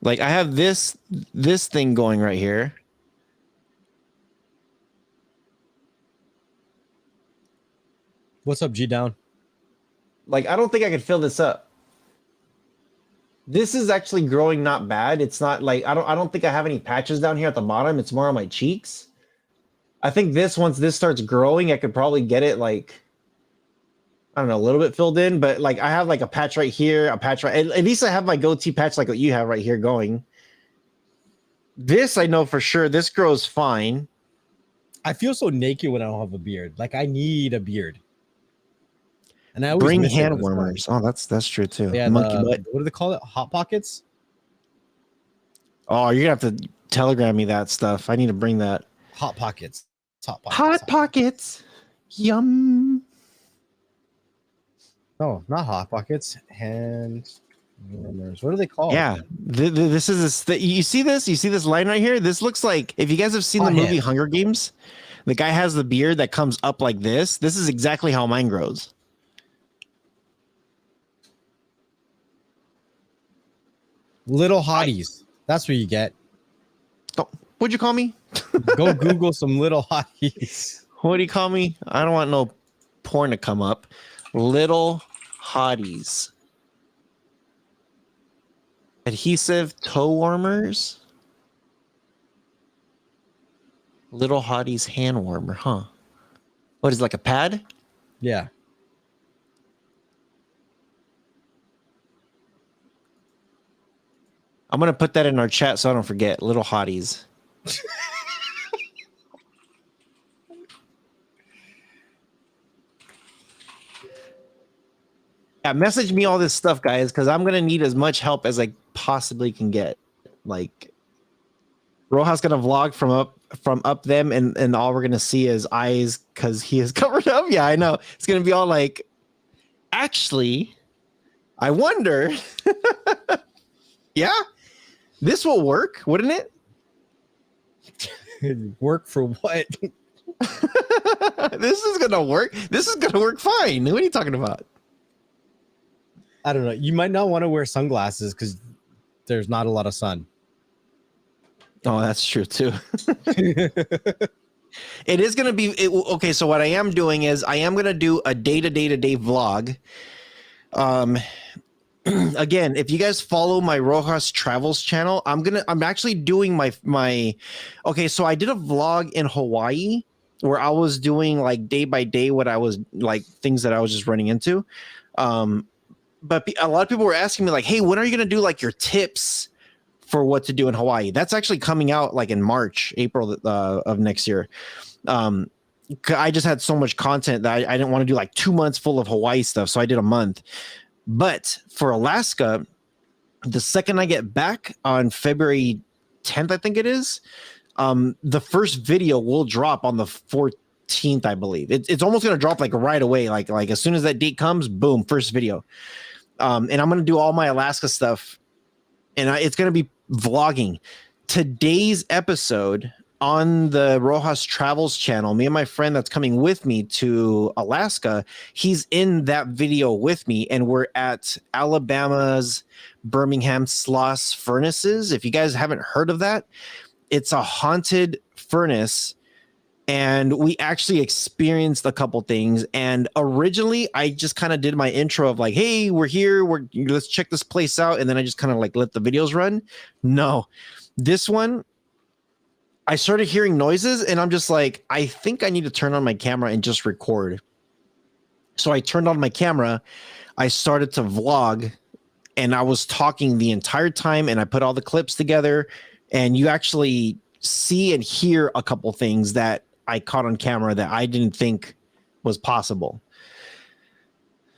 Like I have this thing going right here. What's up, G Down? Like I don't think I could fill this up. This is actually growing not bad. It's not like I don't think I have any patches down here at the bottom. It's more on my cheeks. I think once this starts growing, I could probably get it like I don't know, a little bit filled in, but like I have like a patch right here, a patch right. At least I have my goatee patch like what you have right here going. This I know for sure. This grows fine. I feel so naked when I don't have a beard. Like I need a beard. And I always bring miss hand warmers. Oh, that's true too. Yeah, Monkey butt. What do they call it? Hot pockets? Oh, you're gonna have to telegram me that stuff. I need to bring that. Hot pockets. Hot pockets. Yum. No, not hot pockets. Hand warmers. What are they called? Yeah, this is you see this? You see this line right here? This looks like if you guys have seen the movie Hunger Games, the guy has the beard that comes up like this. This is exactly how mine grows. Little hotties. That's what you get. Oh, what'd you call me? Go Google some little hotties. What do you call me? I don't want no porn to come up. Little hotties. Adhesive toe warmers. Little hotties hand warmer, huh? What is it, like a pad? Yeah. I'm gonna put that in our chat so I don't forget. Little hotties. Yeah, message me all this stuff, guys, because I'm gonna need as much help as I possibly can get. Like, Rojas gonna vlog from up them, and all we're gonna see is eyes because he is covered up. Yeah, I know. It's gonna be all like, actually, I wonder. Yeah, this will work, wouldn't it? Work for what? This is gonna work. This is gonna work fine. What are you talking about? I don't know. You might not want to wear sunglasses because there's not a lot of sun. Oh, that's true too. It is going to be okay. So what I am doing is I am going to do a day-to-day vlog. Again, if you guys follow my Rojas Travels channel, I'm actually doing my. Okay, so I did a vlog in Hawaii where I was doing like day by day what I was like things that I was just running into. But a lot of people were asking me like, "Hey, when are you going to do like your tips for what to do in Hawaii?" That's actually coming out like in March, April of next year. I just had so much content that I didn't want to do like 2 months full of Hawaii stuff, so I did a month. But for Alaska, the second I get back on February 10th, I think it is, the first video will drop on the 14th, I believe. It's almost going to drop like right away. Like as soon as that date comes, boom, first video. And I'm going to do all my Alaska stuff, and it's going to be vlogging. Today's episode on the Rojas Travels channel, me and my friend that's coming with me to Alaska, he's in that video with me, and we're at Alabama's Birmingham Sloss Furnaces. If you guys haven't heard of that, it's a haunted furnace. And we actually experienced a couple things. And originally, I just kind of did my intro of like, "Hey, we're here. Let's check this place out." And then I just kind of like let the videos run. No, this one, I started hearing noises, and I'm just like, I think I need to turn on my camera and just record. So I turned on my camera. I started to vlog, and I was talking the entire time. And I put all the clips together, and you actually see and hear a couple things that I caught on camera that I didn't think was possible.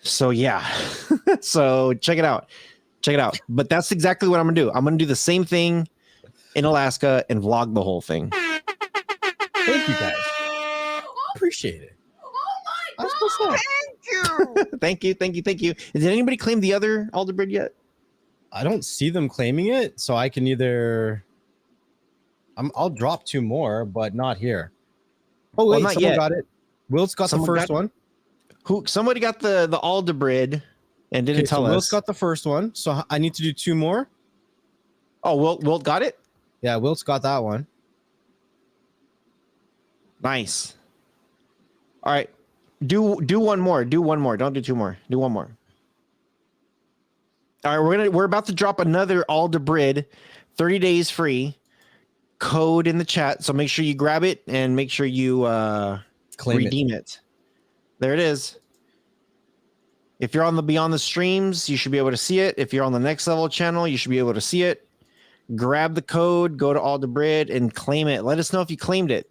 So yeah, so check it out. But that's exactly what I'm gonna do. I'm gonna do the same thing in Alaska and vlog the whole thing. Thank you guys. Appreciate it. Oh my God, thank you. Thank you. Did anybody claim the other Alderbird yet? I don't see them claiming it, so I can either. I'll drop 2 more, but not here. Oh wait, not someone yet. got it. Wilt's got Someone the first got- one. Somebody got the Alderbird and didn't tell us. Wilt's got the first one, so I need to do 2 more. Oh, Wilt got it. Yeah, Wilt's got that one. Nice. All right, do one more. Don't do 2 more. Do one more. All right, we're about to drop another Alderbird, 30 days free. Code in the chat, so make sure you grab it and make sure you redeem it. There it is. If you're on the Beyond the Streams, you should be able to see it. If you're on the Next Level channel, you should be able to see it. Grab the code, go to Alderbird and claim it. Let us know if you claimed it.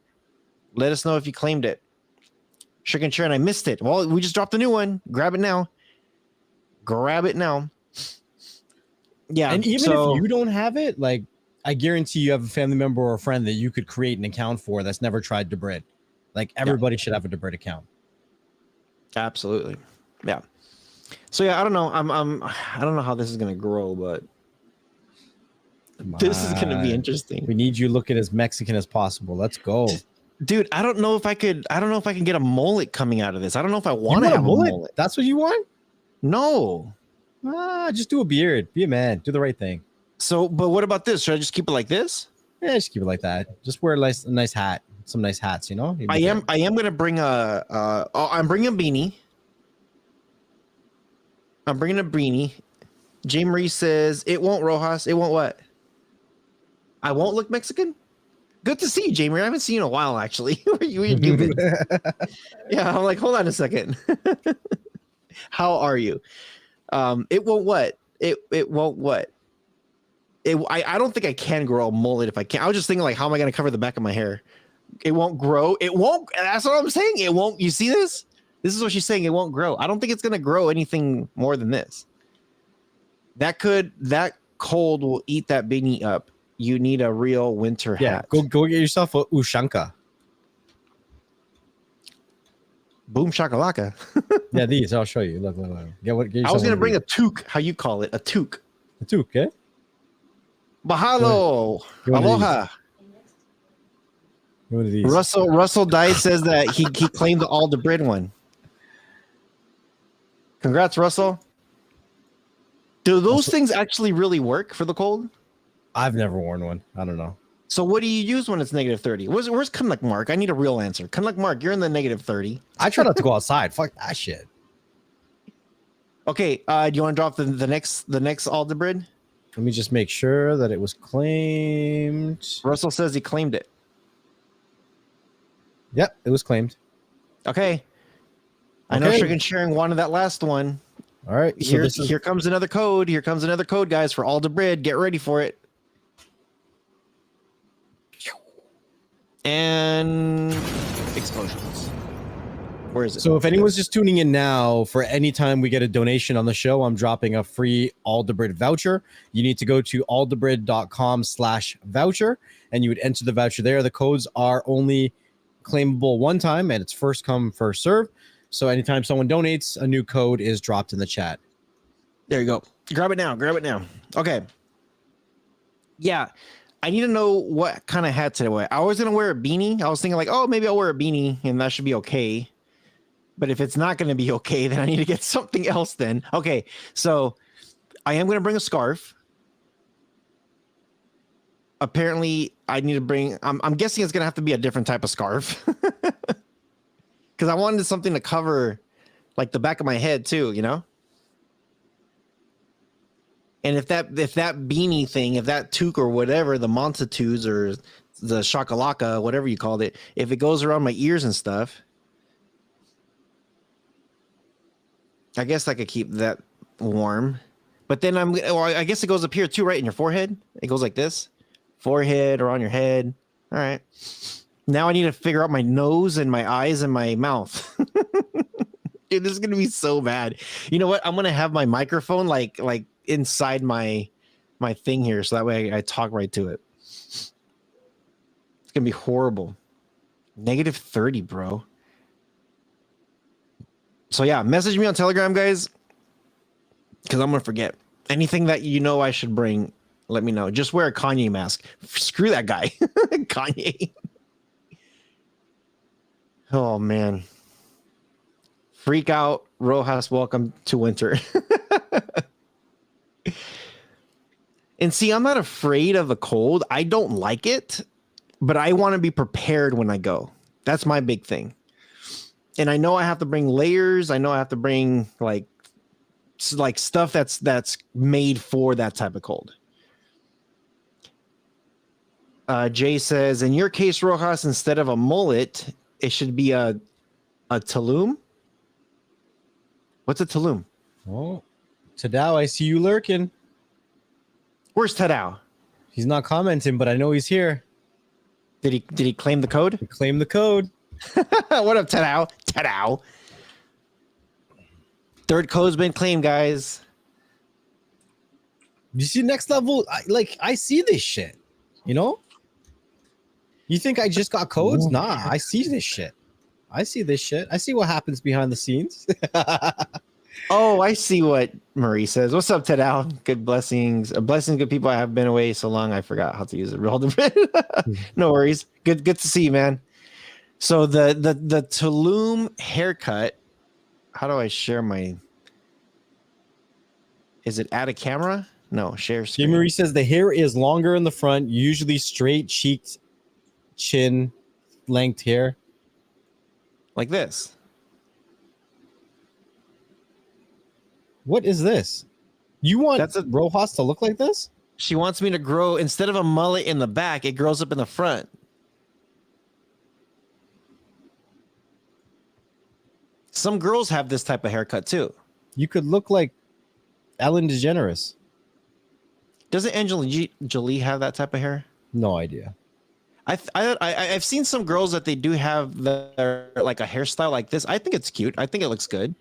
Chicken Chair, and I missed it. Well, we just dropped a new one. Grab it now. Yeah, And even if you don't have it, like, I guarantee you have a family member or a friend that you could create an account for that's never tried Debrid. Like, everybody should have a Debrid account. Absolutely. Yeah. So yeah, I don't know. I don't know how this is gonna grow, but this is gonna be interesting. We need you looking as Mexican as possible. Let's go. Dude, I don't know if I can get a mullet coming out of this. I don't know if I want to have a mullet. That's what you want? No. Just do a beard. Be a man. Do the right thing. So, but what about this? Should I just keep it like this? Yeah, just keep it like that. Just wear a nice hat. Some nice hats, you know? I am gonna bring I'm bringing a beanie. Jay Marie says it won't, Rojas. It won't what? I won't look Mexican? Good to see you, Jay Marie. I haven't seen you in a while, actually. Where you been? Yeah, I'm like, hold on a second. How are you? It won't what? It won't what? I don't think I can grow a mullet if I can. I was just thinking, like, how am I going to cover the back of my hair? It won't grow. It won't. That's what I'm saying. It won't. You see this? This is what she's saying. It won't grow. I don't think it's gonna grow anything more than this. That cold will eat that beanie up. You need a real winter hat. Go get yourself a Ushanka. Boom shakalaka. Yeah, these. I'll show you. Look. Get I was gonna bring a toque. How you call it? A toque. a toque, okay? Mahalo. You want Aloha. One of these. Russell Dice says that he claimed the all the bread one. Congrats, Russell. Do those things actually really work for the cold? I've never worn one. I don't know. So what do you use when it's negative 30? Where's Kunlek Mark? I need a real answer. Kunlek Mark, you're in the negative 30. I try not to go outside. Fuck that shit. Okay, do you want to drop the next Aldebrid? Let me just make sure that it was claimed. Russell says he claimed it. Yep, it was claimed. Okay. I know Sugar and Sharing wanted that last one. All right. So Here comes another code. Here comes another code, guys, for Aldebrid. Get ready for it. And explosions. Where is it? So if anyone's just tuning in now, for any time we get a donation on the show, I'm dropping a free Aldebrid voucher. You need to go to aldebrid.com/voucher and you would enter the voucher there. The codes are only claimable one time and it's first come, first serve. So anytime someone donates, a new code is dropped in the chat. There you go. Grab it now. Okay. Yeah. I need to know what kind of hat to wear. I was going to wear a beanie. I was thinking like, oh, maybe I'll wear a beanie and that should be okay. But if it's not going to be okay, then I need to get something else then. Okay. So I am going to bring a scarf. Apparently I need to bring, I'm guessing it's going to have to be a different type of scarf. Because I wanted something to cover like the back of my head too, you know? And if that beanie thing, if that toque or whatever, the Montitudes or the Shakalaka, whatever you called it, if it goes around my ears and stuff, I guess I could keep that warm. But then I guess it goes up here too, right? In your forehead? It goes like this. Forehead or on your head. All right. Now I need to figure out my nose and my eyes and my mouth. Dude, this is gonna be so bad. You know what? I'm gonna have my microphone like inside my thing here, so that way I talk right to it. It's gonna be horrible. Negative 30, bro. So yeah, message me on Telegram, guys, because I'm gonna forget. Anything that you know I should bring, let me know. Just wear a Kanye mask. Screw that guy. Kanye. Oh man. Freak out, Rojas, welcome to winter. And see, I'm not afraid of the cold. I don't like it, but I want to be prepared when I go. That's my big thing. And I know I have to bring layers. I know I have to bring like stuff that's made for that type of cold. Jay says, in your case, Rojas, instead of a mullet, it should be a Tulum. What's a Tulum? Oh, Tadao, I see you lurking. Where's Tadao? He's not commenting, but I know he's here. Did he claim the code? He claimed the code. What up, Tadao? Tadao. Third code's been claimed, guys. You see, next level, I see this shit. You know? You think I just got codes? Nah, I see this shit. I see what happens behind the scenes. Oh, I see what Marie says. What's up, Tadao? Good blessings. Blessings, good people. I have been away so long, I forgot how to use it. No worries. Good to see you, man. So the Tulum haircut. How do I share my? Is it add a camera? No, share screen. Marie says the hair is longer in the front, usually straight cheeked, chin length hair. Like this. What is this? You want Rojas to look like this? She wants me to grow, instead of a mullet in the back, it grows up in the front. Some girls have this type of haircut too. You could look like Ellen DeGeneres. Doesn't Angelina Jolie have that type of hair? No idea. I've seen some girls that they do have their like a hairstyle like this. I think it's cute. I think it looks good.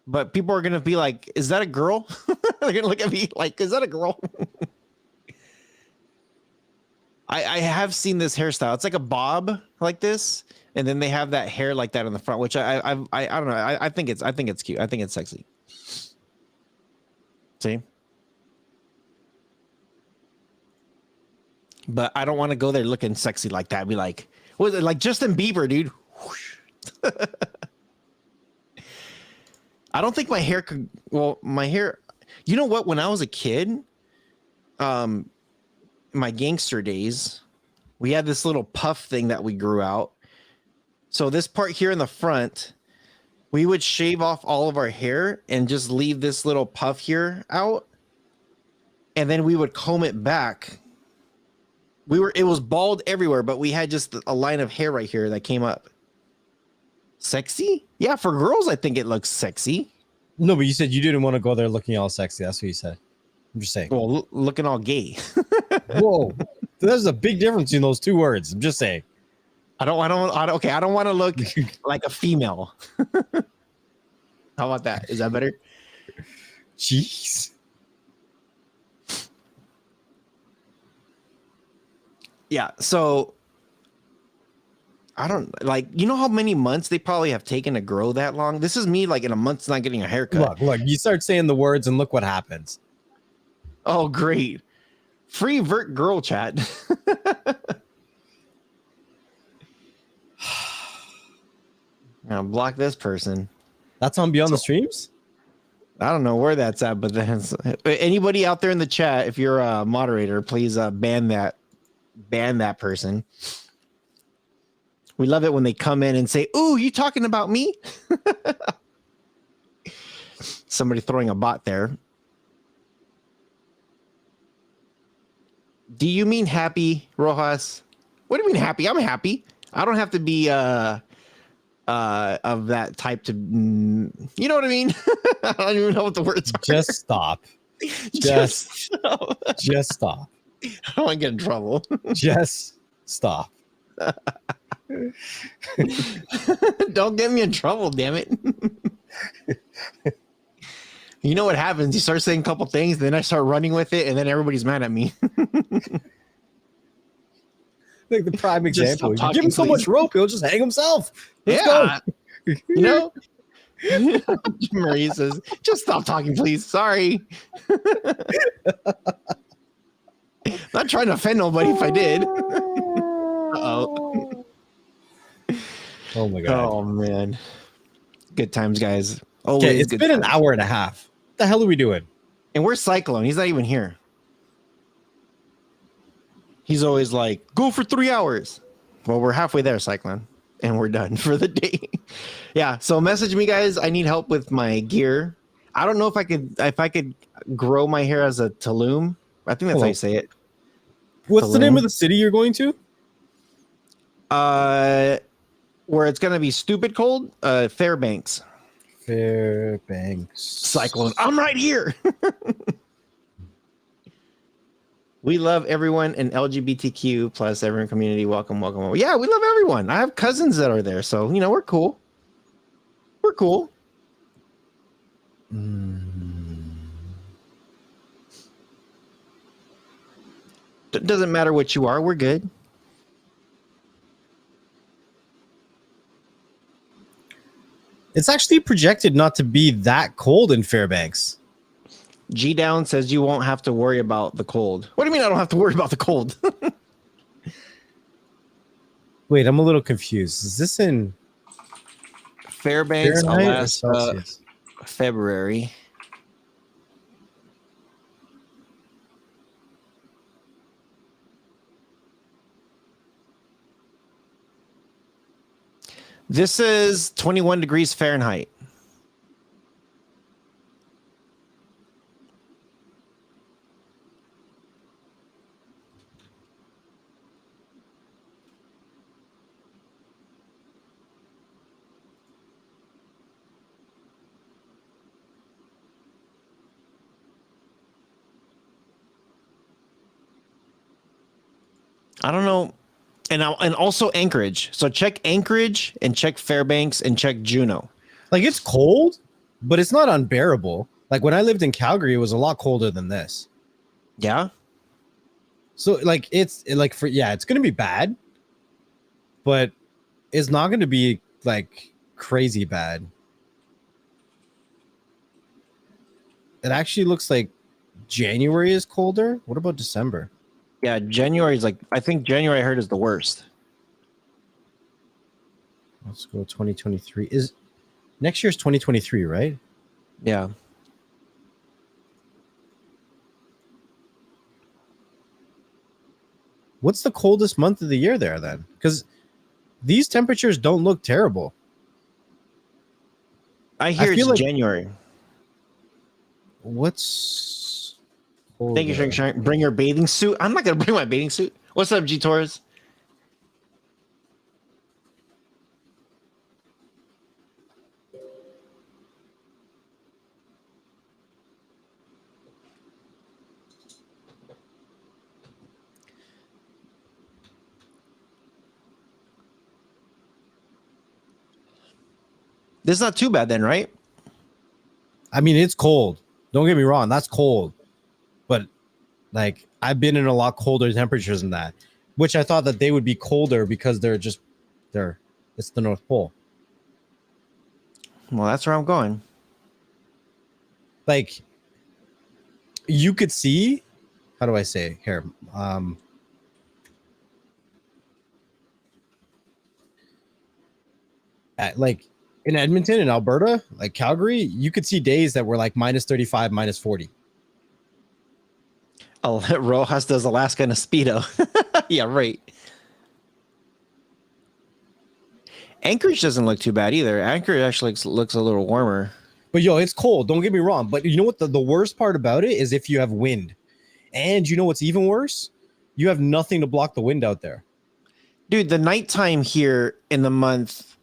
But people are gonna be like, "Is that a girl?" They're gonna look at me like, "Is that a girl?" I have seen this hairstyle. It's like a bob like this, and then they have that hair like that in the front, which I don't know. I think it's cute. I think it's sexy. See, but I don't want to go there looking sexy like that. Be like, was it like Justin Bieber, dude? I don't think my hair could. Well, my hair. You know what? When I was a kid, my gangster days, we had this little puff thing that we grew out. So this part here in the front, we would shave off all of our hair and just leave this little puff here out, and then we would comb it back. It was bald everywhere, but we had just a line of hair right here that came up. Sexy? Yeah, for girls, I think it looks sexy. No, but you said you didn't want to go there looking all sexy. That's what you said. I'm just saying. Well, looking all gay. Whoa, there's a big difference in those two words. I'm just saying. I don't want to look like a female. How about that? Is that better? Jeez. Yeah. So I don't like, you know how many months they probably have taken to grow that long? This is me like in a month's not getting a haircut. Look, you start saying the words and look what happens. Oh, great. Free vert girl chat. Now block this person. That's on Beyond the Streams? I don't know where that's at, but then anybody out there in the chat, if you're a moderator, please ban that person. We love it when they come in and say, "Ooh, you talking about me?" Somebody throwing a bot there. Do you mean happy, Rojas? What do you mean happy? I'm happy. I don't have to be of that type to, you know what I mean? I don't even know what the words are. Just stop. Just stop. I don't want to get in trouble. Just stop. Don't get me in trouble, damn it. You know what happens? You start saying a couple things, then I start running with it, and then everybody's mad at me. Like the prime example. You give him so please. much rope, he'll just hang himself. Let's Yeah. go. You know? Marie says, just stop talking, please. Sorry. Not trying to offend nobody if I did. Uh-oh. Oh my god. Oh man. Good times, guys. Always Okay, it's good been an times. hour and a half. What the hell are we doing? And where's Cyclone? He's not even here. He's always like, go for 3 hours. Well, we're halfway there, Cyclone, and we're done for the day. Yeah, so message me, guys. I need help with my gear. I don't know if I could grow my hair as a Tulum. I think that's how you say it. What's the name of the city you're going to? Where it's gonna be stupid cold. Fairbanks. Fairbanks. Cyclone. I'm right here. We love everyone in LGBTQ plus everyone community. Welcome, welcome, welcome. Yeah, we love everyone. I have cousins that are there, so you know we're cool. We're cool. Doesn't matter what you are. We're good. It's actually projected not to be that cold in Fairbanks. G Down says you won't have to worry about the cold. What do you mean I don't have to worry about the cold? Wait, I'm a little confused. Is this in Fairbanks, Fahrenheit or Alaska, Celsius? February. This is 21 degrees Fahrenheit. I don't know. And also Anchorage. So check Anchorage and check Fairbanks and check Juneau. Like it's cold, but it's not unbearable. Like when I lived in Calgary, it was a lot colder than this. Yeah. So like it's gonna be bad, but it's not gonna be like crazy bad. It actually looks like January is colder. What about December? Yeah, January is I think January I heard is the worst. Let's go 2023. Is next year's 2023, right? Yeah. What's the coldest month of the year there then? Because these temperatures don't look terrible. I hear feel it's like- January. What's Thank you, Shank Shank. Bring your bathing suit. I'm not gonna bring my bathing suit. What's up, G Torres? This is not too bad then, right? I mean, it's cold. Don't get me wrong, that's cold. But like I've been in a lot colder temperatures than that, which I thought that they would be colder because it's the North Pole. Well, that's where I'm going. Like you could see, how do I say here? Like in Edmonton and Alberta, like Calgary, you could see days that were like minus 35, minus 40. Oh, Rojas does Alaska in a Speedo. Yeah, right. Anchorage doesn't look too bad either. Anchorage actually looks a little warmer. But yo, it's cold. Don't get me wrong. But you know what? The worst part about it is if you have wind. And you know what's even worse? You have nothing to block the wind out there. Dude, the nighttime here in the month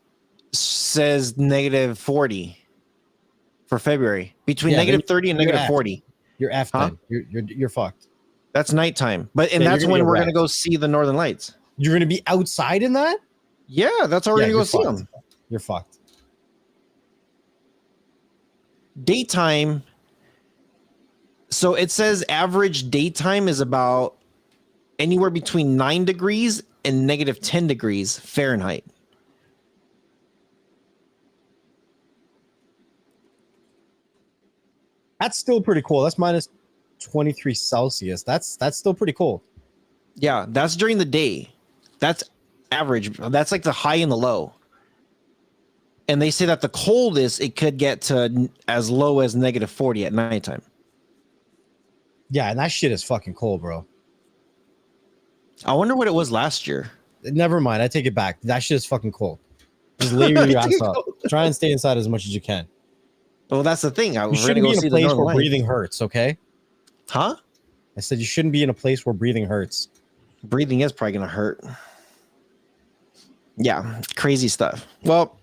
says negative 40 for February. Between negative 30 and negative 40. You're effed. Huh? You're fucked. That's nighttime. But and Yeah, that's you're gonna when get we're wrecked. gonna go see the Northern Lights. You're gonna be outside in that? Yeah, that's how we're gonna go you're see fucked. them. You're fucked. Daytime. So it says average daytime is about anywhere between 9 degrees and negative 10 degrees Fahrenheit. That's still pretty cool. That's minus 23 Celsius. That's still pretty cold. Yeah, that's during the day. That's average. That's like the high and the low. And they say that the coldest it could get to as low as negative 40 at nighttime. Yeah, and that shit is fucking cold, bro. I wonder what it was last year. Never mind. I take it back. That shit is fucking cold. Just lay your ass up. Try and stay inside as much as you can. Well, that's the thing. You We're shouldn't gonna be go in see a the place Northern where Lights. breathing hurts, okay? Huh? I said you shouldn't be in a place where breathing hurts. Breathing is probably gonna hurt. Yeah, crazy stuff. Well,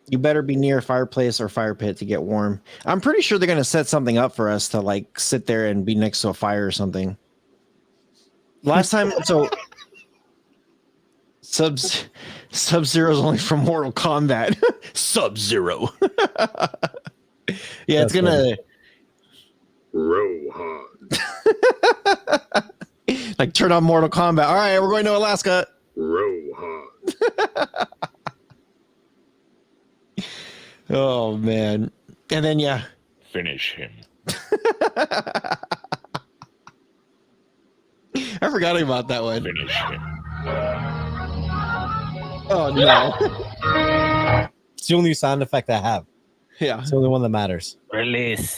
you better be near a fireplace or fire pit to get warm. I'm pretty sure they're gonna set something up for us to like sit there and be next to a fire or something. Last time, so Sub-Zero is only from Mortal Kombat. Sub-Zero. Yeah, it's gonna Rohan. like turn on Mortal Kombat. All right, we're going to Alaska. Rohan. Oh man. And then yeah. Finish him. I forgot about that one. Finish him. Oh no. It's the only sound effect I have. Yeah. It's the only one that matters. Release.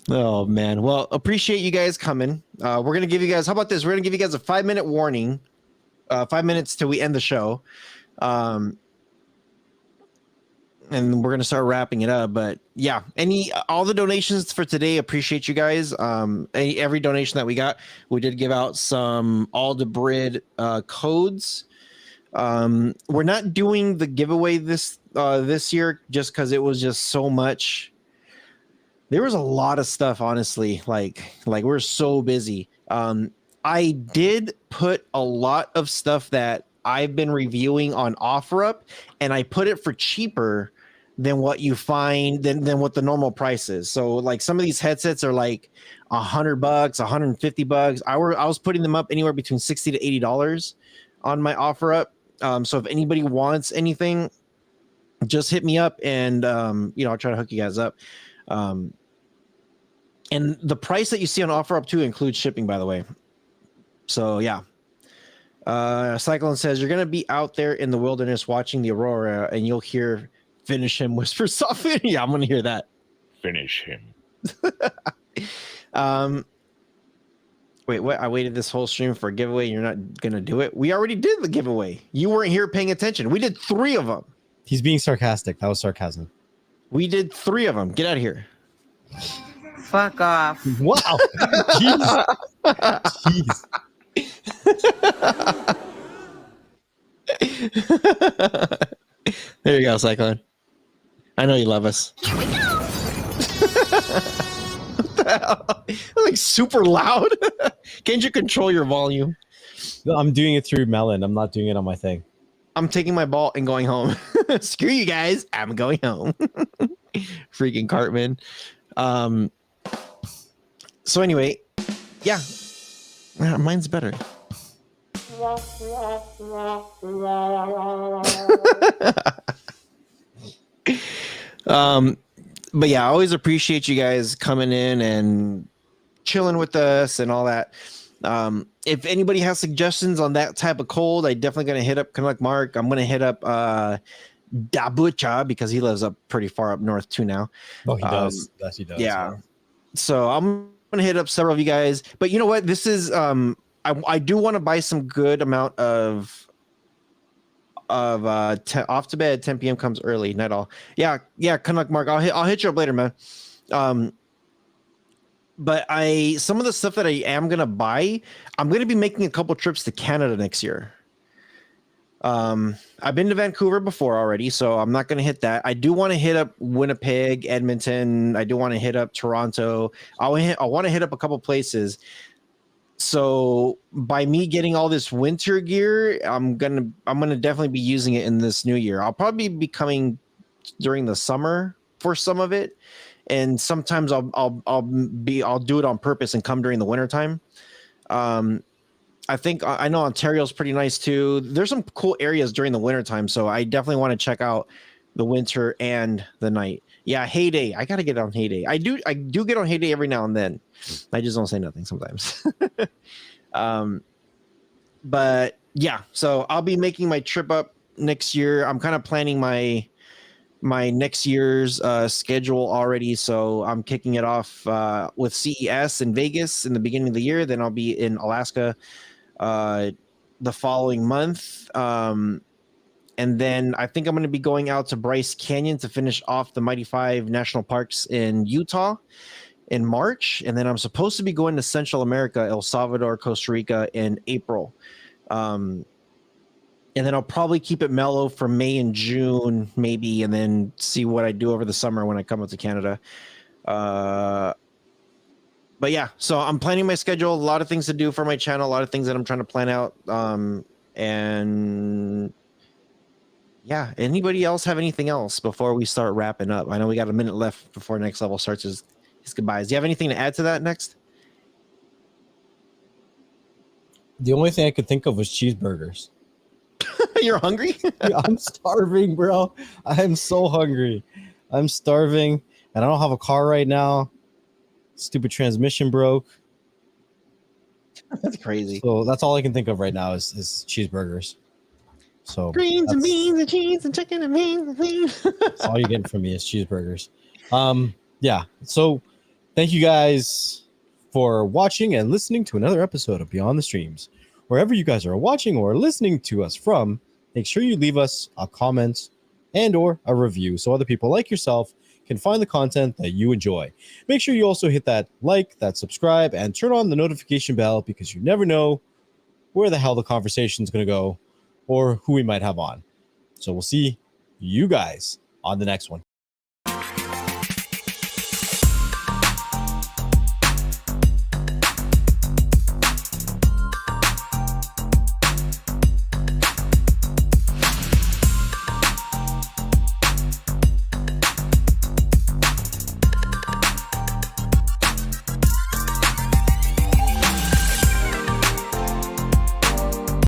Oh man. Well, appreciate you guys coming. We're gonna give you guys. How about this? We're gonna give you guys a 5-minute warning. 5 minutes till we end the show. And we're gonna start wrapping it up. But yeah, all the donations for today, appreciate you guys. Every donation that we got, we did give out some Aldebrid codes. We're not doing the giveaway this year just because it was just so much There was a lot of stuff, honestly. Like we're so busy. I did put a lot of stuff that I've been reviewing on OfferUp, and I put it for cheaper than what you find than what the normal price is. So like some of these headsets are like $100, $150. I was putting them up anywhere between $60 to $80 on my OfferUp. So if anybody wants anything, just hit me up, and I'll try to hook you guys up. And the price that you see on OfferUp too includes shipping, by the way. So yeah. Cyclone says you're gonna be out there in the wilderness watching the aurora, and you'll hear "finish him" whisper softly. Yeah, I'm gonna hear that. Finish him. Wait, what? I waited this whole stream for a giveaway. You're not gonna do it? We already did the giveaway. You weren't here paying attention. We did 3 of them. He's being sarcastic. That was sarcasm. We did 3 of them. Get out of here. Fuck off. Wow. Jeez. Jeez. There you go, Cyclone. I know you love us. What the hell? Like super loud. Can't you control your volume? I'm doing it through Melon. I'm not doing it on my thing. I'm taking my ball and going home. Screw you guys. I'm going home. Freaking Cartman. So anyway, yeah. Mine's better. But yeah, I always appreciate you guys coming in and chilling with us and all that. If anybody has suggestions on that type of cold, I definitely gonna hit up Canuck Mark. I'm gonna hit up Dabucha because he lives up pretty far up north too now. Oh, he does. Yes, he does. Yeah. So I'm gonna hit up several of you guys. But you know what? This is I do want to buy some good amount of off to bed. 10 p.m. comes early. Night all. Yeah, Canuck Mark. I'll hit you up later, man. But some of the stuff that I am gonna buy, I'm gonna be making a couple trips to Canada next year. I've been to Vancouver before already, so I'm not gonna hit that. I do want to hit up Winnipeg, Edmonton. I do want to hit up Toronto. I want to hit up a couple places. So by me getting all this winter gear, I'm gonna definitely be using it in this new year. I'll probably be coming during the summer for some of it, and sometimes I'll do it on purpose and come during the winter time. I know Ontario's pretty nice too. There's some cool areas during the winter time, so I definitely want to check out the winter and the night. Yeah, Heyday. I gotta get on Heyday. I do get on Heyday every now and then. I just don't say nothing sometimes. But yeah, so I'll be making my trip up next year. I'm kind of planning my next year's schedule already. So I'm kicking it off with CES in Vegas in the beginning of the year. Then I'll be in Alaska the following month. And then I think I'm going to be going out to Bryce Canyon to finish off the Mighty 5 National Parks in Utah in March. And then I'm supposed to be going to Central America, El Salvador, Costa Rica in April. And then I'll probably keep it mellow for May and June, maybe, and then see what I do over the summer when I come up to Canada. But yeah, so I'm planning my schedule. A lot of things to do for my channel, a lot of things that I'm trying to plan out. And yeah, anybody else have anything else before we start wrapping up? I know we got a minute left before Next Level starts his goodbyes. Do you have anything to add to that next? The only thing I could think of was cheeseburgers. You're hungry? I'm starving, bro. I'm so hungry. I'm starving, and I don't have a car right now. Stupid transmission broke. That's crazy. So that's all I can think of right now is cheeseburgers. So Greens and beans and cheese and chicken and beans. that's all you're getting from me is cheeseburgers. Yeah. So thank you guys for watching and listening to another episode of Beyond the Streams. Wherever you guys are watching or listening to us from, make sure you leave us a comment and or a review so other people like yourself can find the content that you enjoy. Make sure you also hit that like, that subscribe, and turn on the notification bell because you never know where the hell the conversation is going to go or who we might have on. So we'll see you guys on the next one.